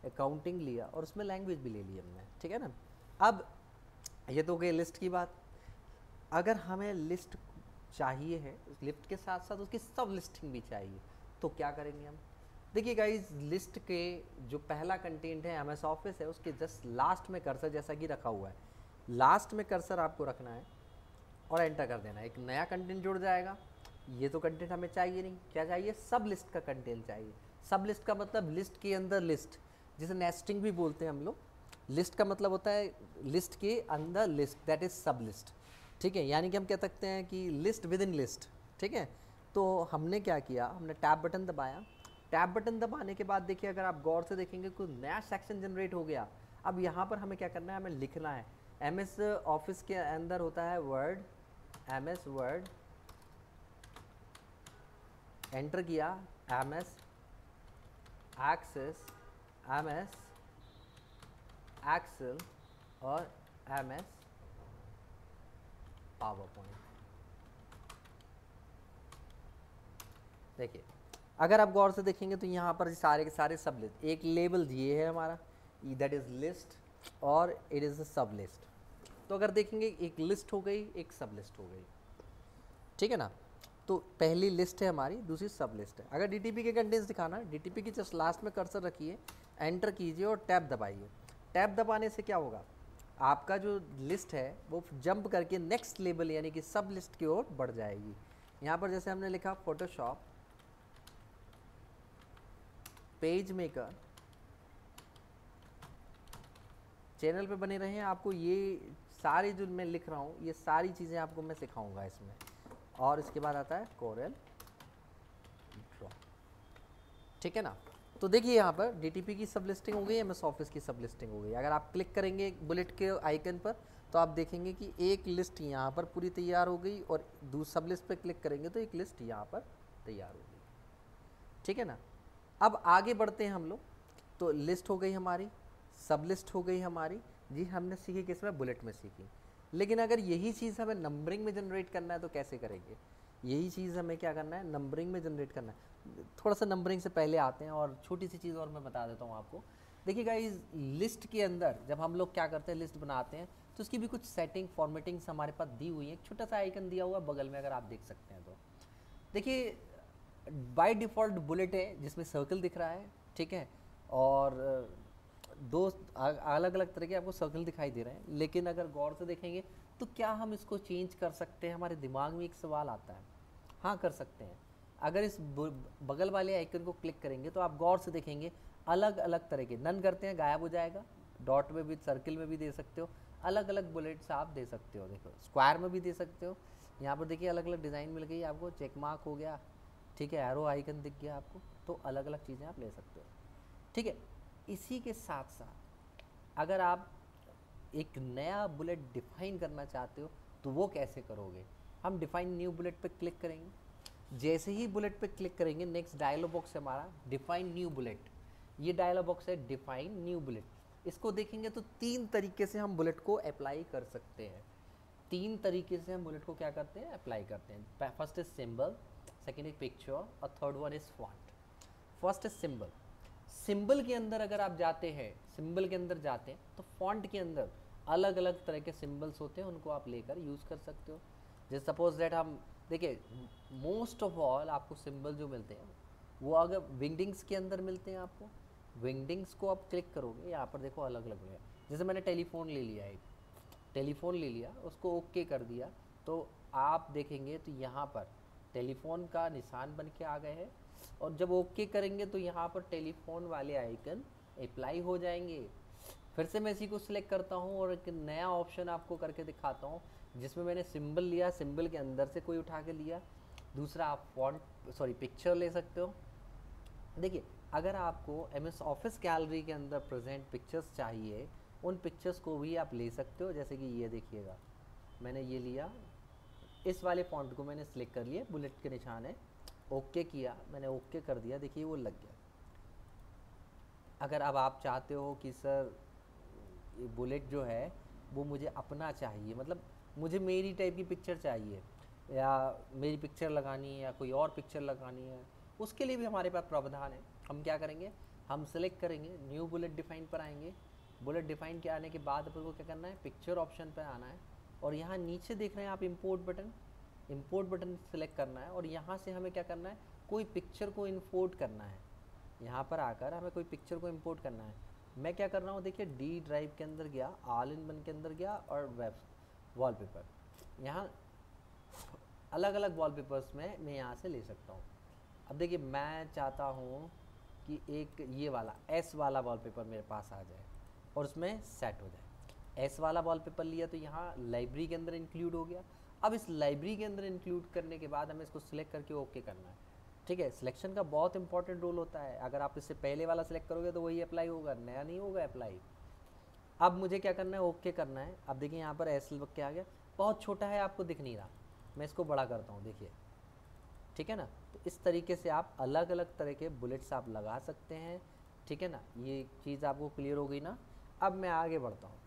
अकाउंटिंग लिया, और उसमें लैंग्वेज भी ले ली हमने, ठीक है ना। अब ये तो हो गई लिस्ट की बात। अगर हमें लिस्ट चाहिए है, उस लिस्ट के साथ साथ उसकी सब लिस्टिंग भी चाहिए, तो क्या करेंगे हम। देखिए गाइस, लिस्ट के जो पहला कंटेंट है MS ऑफिस है, उसके जस्ट लास्ट में कर्सर जैसा कि रखा हुआ है, लास्ट में कर्सर आपको रखना है और एंटर कर देना है, एक नया कंटेंट जुड़ जाएगा। ये तो कंटेंट हमें चाहिए नहीं, क्या चाहिए, सब लिस्ट का कंटेंट चाहिए। सब लिस्ट का मतलब लिस्ट के अंदर लिस्ट, जिसे नेस्टिंग भी बोलते हैं हम लोग। लिस्ट का मतलब होता है लिस्ट के अंदर लिस्ट, दैट इज सब लिस्ट, ठीक है। यानी कि हम कह सकते हैं कि लिस्ट विद इन लिस्ट, ठीक है। तो हमने क्या किया, हमने टैब बटन दबाया। टैब बटन दबाने के बाद देखिए, अगर आप गौर से देखेंगे कोई नया सेक्शन जनरेट हो गया। अब यहाँ पर हमें क्या करना है, हमें लिखना है। MS ऑफिस के अंदर होता है वर्ड, MS वर्ड, एंटर किया MS एक्सेस, MS एक्सेल और MS पावर पॉइंट। देखिए अगर आप गौर से देखेंगे तो यहाँ पर सारे के सारे सब लिस्ट, एक लेबल दिए है हमारा, दैट इज लिस्ट और इट इज़ अ सब लिस्ट। तो अगर देखेंगे एक लिस्ट हो गई, एक सब लिस्ट हो गई, ठीक है ना। तो पहली लिस्ट है हमारी, दूसरी सब लिस्ट है। अगर DTP के कंटेंट्स दिखाना है, DTP की जस्ट लास्ट में कर्सर रखिए, एंटर कीजिए और टैब दबाइए। टैब दबाने से क्या होगा, आपका जो लिस्ट है वो जंप करके नेक्स्ट लेवल यानी कि सब लिस्ट की ओर बढ़ जाएगी। यहाँ पर जैसे हमने लिखा फोटोशॉप पेज मेकर, चैनल पे बने रहें, आपको ये सारी जो मैं लिख रहा हूँ ये सारी चीज़ें आपको मैं सिखाऊंगा इसमें। और इसके बाद आता है कोरेल ड्रॉ, ठीक है ना। तो देखिए यहाँ पर DTP की सब लिस्टिंग हो गई, MS ऑफिस की सब लिस्टिंग हो गई। अगर आप क्लिक करेंगे बुलेट के आइकन पर तो आप देखेंगे कि एक लिस्ट यहाँ पर पूरी तैयार हो गई, और सब लिस्ट पर क्लिक करेंगे तो एक लिस्ट यहाँ पर तैयार हो गई, ठीक है ना। अब आगे बढ़ते हैं हम लोग। तो लिस्ट हो गई हमारी, सब लिस्ट हो गई हमारी जी, हमने सीखी किसमें, बुलेट में सीखी। लेकिन अगर यही चीज़ हमें नंबरिंग में जनरेट करना है तो कैसे करेंगे, यही चीज़ हमें क्या करना है, नंबरिंग में जनरेट करना है। थोड़ा सा नंबरिंग से पहले आते हैं, और छोटी सी चीज़ और मैं बता देता हूँ आपको। देखिए गाइस, लिस्ट के अंदर जब हम लोग क्या करते हैं, लिस्ट बनाते हैं, तो उसकी भी कुछ सेटिंग फॉर्मेटिंग्स हमारे पास दी हुई है। एक छोटा सा आइकन दिया हुआ बगल में, अगर आप देख सकते हैं तो देखिए बाय डिफ़ॉल्ट बुलेट है जिसमें सर्कल दिख रहा है, ठीक है, और दो अलग अलग तरह के आपको सर्कल दिखाई दे रहे हैं। लेकिन अगर गौर से देखेंगे तो क्या हम इसको चेंज कर सकते हैं, हमारे दिमाग में एक सवाल आता है। हाँ कर सकते हैं। अगर इस बगल वाले आइकन को क्लिक करेंगे तो आप गौर से देखेंगे अलग अलग तरह के, नन करते हैं गायब हो जाएगा, डॉट में भी सर्किल में भी दे सकते हो, अलग अलग बुलेट्स आप दे सकते हो। देखो स्क्वायर में भी दे सकते हो, यहाँ पर देखिए अलग अलग डिज़ाइन मिल गई आपको, चेक मार्क हो गया, ठीक है, एरो आइकन दिख गया आपको, तो अलग अलग चीज़ें आप ले सकते हो। ठीक है, इसी के साथ साथ अगर आप एक नया बुलेट डिफाइन करना चाहते हो तो वो कैसे करोगे? हम डिफाइन न्यू बुलेट पे क्लिक करेंगे। जैसे ही बुलेट पे क्लिक करेंगे नेक्स्ट डायलॉग बॉक्स है हमारा डिफाइन न्यू बुलेट। ये डायलॉग बॉक्स है डिफाइन न्यू बुलेट। इसको देखेंगे तो 3 तरीके से हम बुलेट को अप्लाई कर सकते हैं। 3 तरीके से हम बुलेट को क्या करते हैं? अप्लाई करते हैं। First is symbol, second is picture और third one is font. First is symbol. Symbol के अंदर अगर आप जाते हैं, सिंबल के अंदर जाते हैं तो फॉन्ट के अंदर अलग अलग तरह के सिंबल्स होते हैं, उनको आप लेकर यूज़ कर सकते हो। जैसे सपोज दैट हम देखिए मोस्ट ऑफ ऑल आपको सिंबल जो मिलते हैं वो अगर विंगडिंग्स के अंदर मिलते हैं आपको, विंगडिंग्स को आप क्लिक करोगे यहाँ पर देखो अलग अलग है। जैसे मैंने टेलीफोन ले लिया, एक टेलीफोन ले लिया, उसको ओके कर दिया, तो आप देखेंगे तो यहाँ पर टेलीफोन का निशान बन के आ गए हैं, और जब ओके करेंगे तो यहाँ पर टेलीफोन वाले आइकन अप्लाई हो जाएंगे। फिर से मैं इसी को सिलेक्ट करता हूँ और एक नया ऑप्शन आपको करके दिखाता हूँ जिसमें मैंने सिंबल लिया, सिंबल के अंदर से कोई उठा के लिया। दूसरा आप फॉन्ट पिक्चर ले सकते हो। देखिए अगर आपको MS ऑफिस गैलरी के अंदर प्रेजेंट पिक्चर्स चाहिए, उन पिक्चर्स को भी आप ले सकते हो। जैसे कि ये देखिएगा, मैंने ये लिया, इस वाले फॉन्ट को मैंने सिलेक्ट कर लिया, बुलेट के निशान है, ओके किया, मैंने ओके कर दिया, देखिए वो लग गया। अगर अब आप चाहते हो कि सर ये बुलेट जो है वो मुझे अपना चाहिए, मतलब मुझे मेरी टाइप की पिक्चर चाहिए, या मेरी पिक्चर लगानी है या कोई और पिक्चर लगानी है, उसके लिए भी हमारे पास प्रावधान है। हम क्या करेंगे, हम सेलेक्ट करेंगे, न्यू बुलेट डिफाइन पर आएंगे। बुलेट डिफाइन के आने के बाद अपन को क्या करना है, पिक्चर ऑप्शन पर आना है, और यहाँ नीचे देख रहे हैं आप import button, import button select करना है, और यहाँ से हमें क्या करना है, कोई पिक्चर को इंपोर्ट करना है। यहाँ पर आकर हमें कोई पिक्चर को इंपोर्ट करना है। मैं क्या कर रहा हूँ, देखिए डी ड्राइव के अंदर गया, ऑल इन वन के अंदर गया, और वेब वॉलपेपर, यहाँ अलग अलग वॉलपेपर्स में मैं यहाँ से ले सकता हूँ। अब देखिए मैं चाहता हूँ कि एक ये वाला एस वाला वॉलपेपर मेरे पास आ जाए और उसमें सेट हो जाए। एस वाला वॉलपेपर लिया तो यहाँ लाइब्रेरी के अंदर इंक्लूड हो गया। अब इस लाइब्रेरी के अंदर इंक्लूड करने के बाद हमें इसको सिलेक्ट करके ओके करना है। ठीक है, सिलेक्शन का बहुत इंपॉर्टेंट रोल होता है। अगर आप इससे पहले वाला सिलेक्ट करोगे तो वही अप्लाई होगा, नया नहीं होगा अप्लाई। अब मुझे क्या करना है, ओके करना है। अब देखिए यहाँ पर एस लिख के आ गया, बहुत छोटा है आपको दिख नहीं रहा, मैं इसको बड़ा करता हूँ, देखिए ठीक है ना। तो इस तरीके से आप अलग अलग तरह के बुलेट्स आप लगा सकते हैं, ठीक है ना। ये चीज़ आपको क्लियर हो गई ना। अब मैं आगे बढ़ता हूँ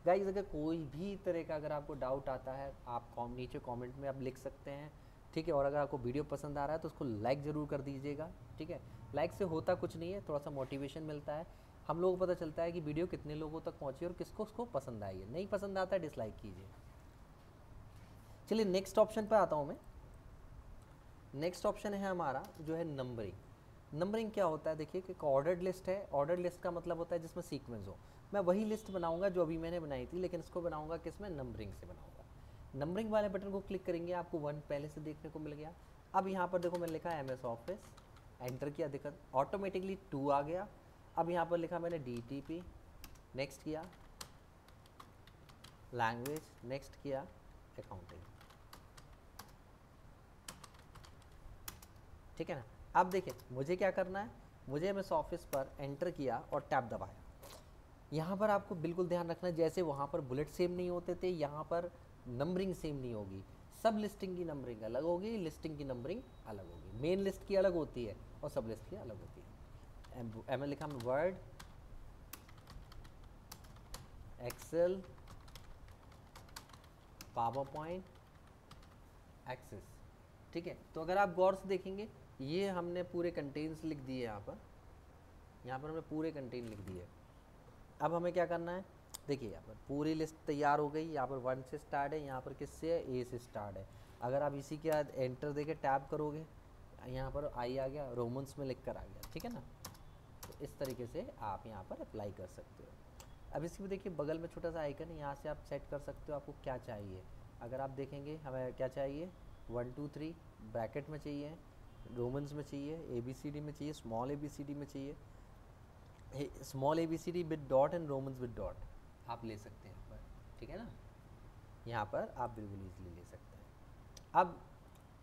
गाइस। अगर कोई भी तरह का अगर आपको डाउट आता है आप नीचे कमेंट में आप लिख सकते हैं, ठीक है। और अगर आपको वीडियो पसंद आ रहा है तो उसको लाइक ज़रूर कर दीजिएगा, ठीक है। लाइक से होता कुछ नहीं है, थोड़ा सा मोटिवेशन मिलता है, हम लोगों को पता चलता है कि वीडियो कितने लोगों तक पहुँची और किसको उसको पसंद आई है। नहीं पसंद आता है डिसलाइक कीजिए। चलिए नेक्स्ट ऑप्शन पर आता हूँ मैं। नेक्स्ट ऑप्शन है हमारा जो है नंबरिंग। नंबरिंग क्या होता है, देखिए कि एक ऑर्डर्ड लिस्ट है। ऑर्डर्ड लिस्ट का मतलब होता है जिसमें सीक्वेंस हो। मैं वही लिस्ट बनाऊंगा जो अभी मैंने बनाई थी, लेकिन इसको बनाऊंगा किसमें, नंबरिंग से बनाऊंगा। नंबरिंग वाले बटन को क्लिक करेंगे, आपको 1 पहले से देखने को मिल गया। अब यहाँ पर देखो मैंने लिखा है MS ऑफिस, एंटर किया, देखा ऑटोमेटिकली 2 आ गया। अब यहाँ पर लिखा मैंने DTP, नेक्स्ट किया, लैंग्वेज, नेक्स्ट किया, अकाउंटिंग, ठीक है ना। अब देखिए मुझे क्या करना है, मुझे MS ऑफिस पर एंटर किया और टैब दबाया। यहाँ पर आपको बिल्कुल ध्यान रखना है, जैसे वहाँ पर बुलेट सेम नहीं होते थे, यहाँ पर नंबरिंग सेम नहीं होगी। सब लिस्टिंग की नंबरिंग अलग होगी, लिस्टिंग की नंबरिंग अलग होगी। मेन लिस्ट की अलग होती है और सब लिस्ट की अलग होती है। एम लिखा word, excel, PowerPoint, access, ठीक है। तो अगर आप गौर से देखेंगे ये हमने पूरे कंटेन्स लिख दिए, यहाँ पर हमने पूरे कंटेन लिख दिए। अब हमें क्या करना है, देखिए यहाँ पर पूरी लिस्ट तैयार हो गई। यहाँ पर 1 से स्टार्ट है, यहाँ पर किससे है, A से स्टार्ट है। अगर आप इसी के बाद एंटर देके टैब करोगे, यहाँ पर I आ गया, रोमन्स में लिख कर आ गया, ठीक है ना। तो इस तरीके से आप यहाँ पर अप्लाई कर सकते हो। अब इसकी भी देखिए बगल में छोटा सा आइकन है, यहाँ से आप सेट कर सकते हो आपको क्या चाहिए। अगर आप देखेंगे हमें क्या चाहिए, 1 2 3 ब्रैकेट में चाहिए, रोमन्स में चाहिए, ABCD में चाहिए, स्मॉल ABCD में चाहिए, small ABCD with dot and Romans with dot आप ले सकते हैं यहाँ पर, ठीक है ना, यहाँ पर आप बिल्कुल ईजिली ले सकते हैं। अब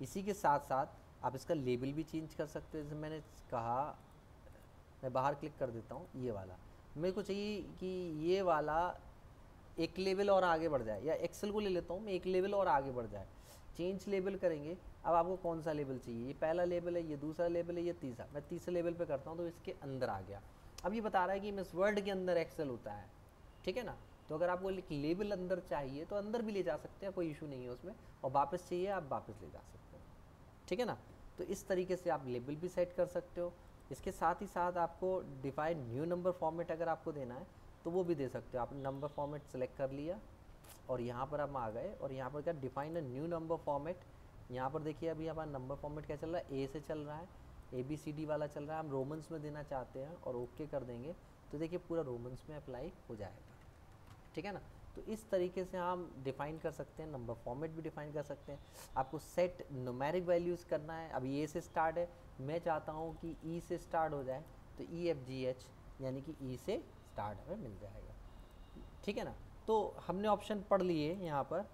इसी के साथ साथ आप इसका लेबल भी चेंज कर सकते हो। जैसे मैंने कहा, मैं बाहर क्लिक कर देता हूँ, ये वाला मेरे को चाहिए कि ये वाला एक लेवल और आगे बढ़ जाए, या एक्सेल को ले लेता हूँ मैं, एक लेवल और आगे बढ़ जाए, चेंज लेवल करेंगे। अब आपको कौन सा लेवल चाहिए, ये पहला लेवल है, ये दूसरा लेवल है, ये तीसरा, मैं तीसरे लेवल पे करता हूँ तो इसके अंदर आ गया। अब ये बता रहा है कि मिस वर्ल्ड के अंदर एक्सेल होता है, ठीक है ना। तो अगर आपको लेवल अंदर चाहिए तो अंदर भी ले जा सकते हैं, कोई इशू नहीं है उसमें, और वापस चाहिए आप वापस ले जा सकते हो, ठीक है ना। तो इस तरीके से आप लेबल भी सेट कर सकते हो। इसके साथ ही साथ आपको डिफाइन न्यू नंबर फॉर्मेट अगर आपको देना है तो वो भी दे सकते हो। आपने नंबर फॉर्मेट सेलेक्ट कर लिया और यहाँ पर हम आ गए, और यहाँ पर क्या define a new number format. यहाँ पर देखिए अभी हमारा नंबर फॉर्मेट क्या चल रहा है, ए से चल रहा है, ABCD वाला चल रहा है, हम रोमन्स में देना चाहते हैं और ओके कर देंगे तो देखिए पूरा रोमन्स में अप्लाई हो जाएगा, ठीक है ना। तो इस तरीके से हम डिफाइन कर सकते हैं, नंबर फॉर्मेट भी डिफाइन कर सकते हैं। आपको सेट न्यूमेरिक वैल्यूज़ करना है, अभी ए से स्टार्ट है, मैं चाहता हूँ कि ई से स्टार्ट हो जाए, तो EFGH यानी कि ई से स्टार्ट हमें मिल जाएगा, ठीक है ना। तो हमने ऑप्शन पढ़ लिए यहाँ पर,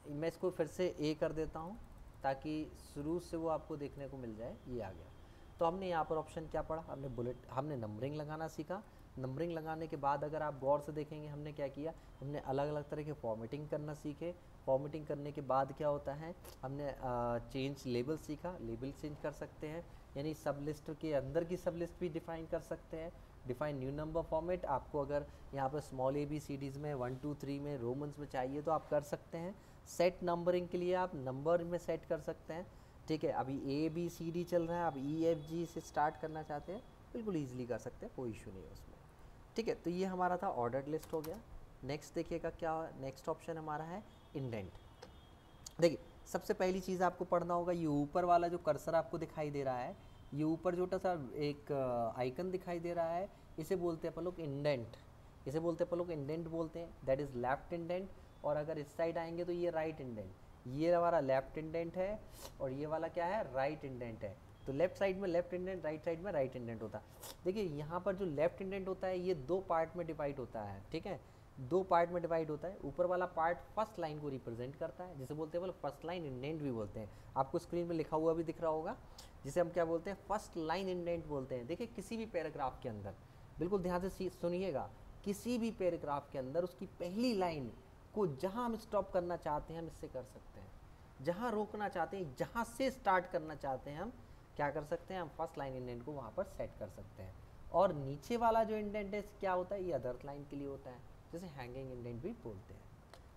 मैं इसको फिर से ए कर देता हूँ ताकि शुरू से वो आपको देखने को मिल जाए। ये आ गया। तो हमने यहाँ पर ऑप्शन क्या पढ़ा, हमने बुलेट, हमने नंबरिंग लगाना सीखा। नंबरिंग लगाने के बाद अगर आप गौर से देखेंगे हमने क्या किया, हमने अलग अलग तरह के फॉर्मेटिंग करना सीखे। फॉर्मेटिंग करने के बाद क्या होता है, हमने चेंज लेबल सीखा, लेबल चेंज कर सकते हैं, यानी सब लिस्ट के अंदर की सब लिस्ट भी डिफाइन कर सकते हैं। डिफाइन न्यू नंबर फॉर्मेट, आपको अगर यहाँ पर स्मॉल ABCDs में 1 2 3 में रोमन्स में चाहिए तो आप कर सकते हैं। सेट नंबरिंग के लिए आप नंबर में सेट कर सकते हैं, ठीक है। अभी ABCD चल रहा है, आप EFG से स्टार्ट करना चाहते हैं, बिल्कुल ईजिली कर सकते हैं, कोई इशू नहीं है उसमें, ठीक है। तो ये हमारा था ऑर्डर्ड लिस्ट हो गया। नेक्स्ट देखिएगा क्या, नेक्स्ट ऑप्शन हमारा है इंडेंट। देखिए सबसे पहली चीज़ आपको पढ़ना होगा, ये ऊपर वाला जो कर्सर आपको दिखाई दे रहा है, ये ऊपर छोटा सा एक आइकन दिखाई दे रहा है, इसे बोलते हैं अपन लोग इंडेंट, इसे बोलते हैं अपन लोग इंडेंट बोलते हैं, दैट इज़ लेफ्ट इंडेंट। और अगर इस साइड आएंगे तो ये राइट इंडेंट, ये हमारा लेफ्ट इंडेंट है और ये वाला क्या है, राइट इंडेंट है। तो लेफ्ट साइड में लेफ्ट इंडेंट, राइट साइड में राइट इंडेंट होता है। देखिए यहाँ पर जो लेफ्ट इंडेंट होता है ये दो पार्ट में डिवाइड होता है, ठीक है, दो पार्ट में डिवाइड होता है। ऊपर वाला पार्ट फर्स्ट लाइन को रिप्रेजेंट करता है, जिसे बोलते हैं बोले फर्स्ट लाइन इंडेंट भी बोलते हैं, आपको स्क्रीन में लिखा हुआ भी दिख रहा होगा, जिसे हम क्या बोलते हैं, फर्स्ट लाइन इंडेंट बोलते हैं। देखिए किसी भी पैराग्राफ के अंदर, बिल्कुल ध्यान से सुनिएगा, किसी भी पैराग्राफ के अंदर उसकी पहली लाइन को जहाँ हम स्टॉप करना चाहते हैं हम इससे कर सकते हैं, जहाँ रोकना चाहते हैं, जहाँ से स्टार्ट करना चाहते हैं हम क्या कर सकते हैं, हम फर्स्ट लाइन इंडेंट को वहाँ पर सेट कर सकते हैं। और नीचे वाला जो इंडेंट है क्या होता है, ये अदर लाइन के लिए होता है, जैसे हैंगिंग इंडेंट भी बोलते हैं,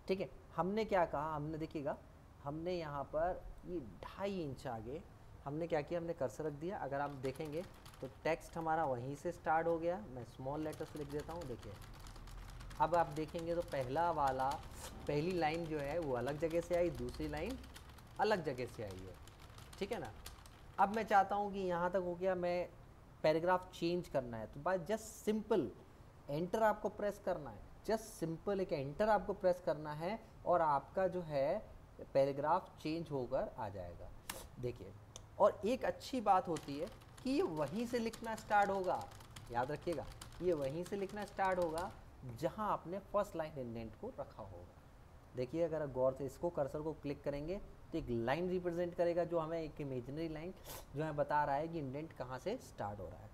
ठीक है। हमने क्या कहा, हमने देखिएगा, हमने यहाँ पर ये 2.5 इंच आगे हमने क्या किया, हमने कर्सर रख दिया। अगर आप देखेंगे तो टेक्स्ट हमारा वहीं से स्टार्ट हो गया, मैं स्मॉल लेटर से लिख देता हूँ, देखिए। अब आप देखेंगे तो पहला वाला, पहली लाइन जो है वो अलग जगह से आई, दूसरी लाइन अलग जगह से आई है, ठीक है ना। अब मैं चाहता हूँ कि यहाँ तक हो गया, मैं पैराग्राफ चेंज करना है तो बाय जस्ट सिंपल एंटर आपको प्रेस करना है, जस्ट सिंपल एक एंटर आपको प्रेस करना है और आपका जो है पैराग्राफ चेंज होकर आ जाएगा, देखिए। और एक अच्छी बात होती है कि ये वहीं से लिखना स्टार्ट होगा, याद रखिएगा, ये वहीं से लिखना स्टार्ट होगा जहाँ आपने फर्स्ट लाइन इंडेंट को रखा होगा। देखिए अगर गौर से इसको कर्सर को क्लिक करेंगे तो एक लाइन रिप्रेजेंट करेगा, जो हमें एक इमेजिनरी लाइन जो हमें बता रहा है कि इंडेंट कहाँ से स्टार्ट हो रहा है।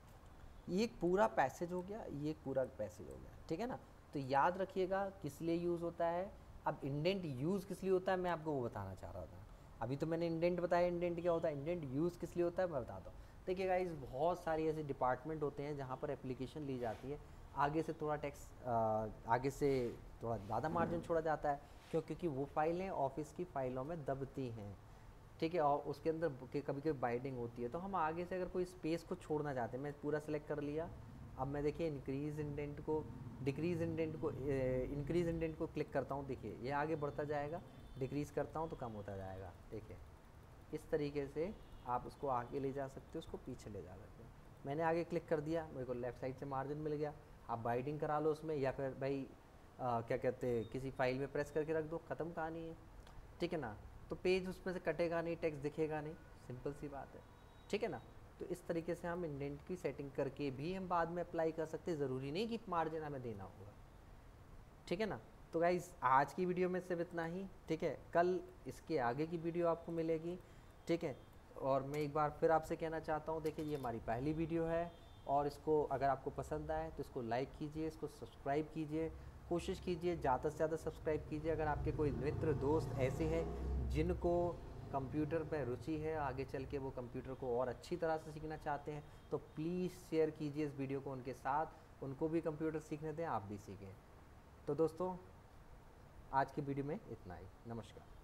ये एक पूरा पैसेज हो गया, ये एक पूरा पैसेज हो गया, ठीक है ना। तो याद रखिएगा किस लिए यूज़ होता है। अब इंडेंट यूज़ किस लिए होता है मैं आपको वो बताना चाह रहा था। अभी तो मैंने इंडेंट बताया, इंडेंट क्या होता है, इंडेंट यूज़ किस लिए होता है मैं बताता हूँ। देखिए गाइस बहुत सारी ऐसे डिपार्टमेंट होते हैं जहाँ पर एप्लीकेशन ली जाती है, आगे से थोड़ा टेक्स्ट आगे से थोड़ा ज़्यादा मार्जिन छोड़ा जाता है, क्योंकि वो फाइलें ऑफिस की फ़ाइलों में दबती हैं, ठीक है, और उसके अंदर कभी कभी बाइंडिंग होती है, तो हम आगे से अगर कोई स्पेस को छोड़ना चाहते हैं, मैं पूरा सेलेक्ट कर लिया। अब मैं देखिए इंक्रीज़ इंडेंट को, डिक्रीज़ इंडेंट को, इंक्रीज़ इंडेंट को क्लिक करता हूँ, देखिए ये आगे बढ़ता जाएगा, डिक्रीज़ करता हूँ तो कम होता जाएगा, देखिए। इस तरीके से आप उसको आगे ले जा सकते हो, उसको पीछे ले जा सकते हो। मैंने आगे क्लिक कर दिया, मेरे को लेफ़्ट साइड से मार्जिन मिल गया। आप बाइंडिंग करा लो उसमें, या फिर भाई क्या कहते हैं, किसी फाइल में प्रेस करके रख दो, ख़त्म कहानी है, ठीक है ना। तो पेज उसमें से कटेगा नहीं, टेक्स्ट दिखेगा नहीं, सिंपल सी बात है। ठीक है ना। तो इस तरीके से हम इंडेंट की सेटिंग करके भी हम बाद में अप्लाई कर सकते हैं, ज़रूरी नहीं कि मार्जिन हमें देना होगा, ठीक है ना। तो गाइज़ आज की वीडियो में सिर्फ इतना ही, ठीक है। कल इसके आगे की वीडियो आपको मिलेगी, ठीक है। और मैं एक बार फिर आपसे कहना चाहता हूँ, देखिए ये हमारी पहली वीडियो है और इसको अगर आपको पसंद आए तो इसको लाइक कीजिए, इसको सब्सक्राइब कीजिए, कोशिश कीजिए ज़्यादा से ज़्यादा सब्सक्राइब कीजिए। अगर आपके कोई मित्र दोस्त ऐसे हैं जिनको कंप्यूटर में रुचि है, आगे चल के वो कंप्यूटर को और अच्छी तरह से सीखना चाहते हैं, तो प्लीज़ शेयर कीजिए इस वीडियो को उनके साथ, उनको भी कंप्यूटर सीखने दें, आप भी सीखें। तो दोस्तों आज की वीडियो में इतना ही, नमस्कार।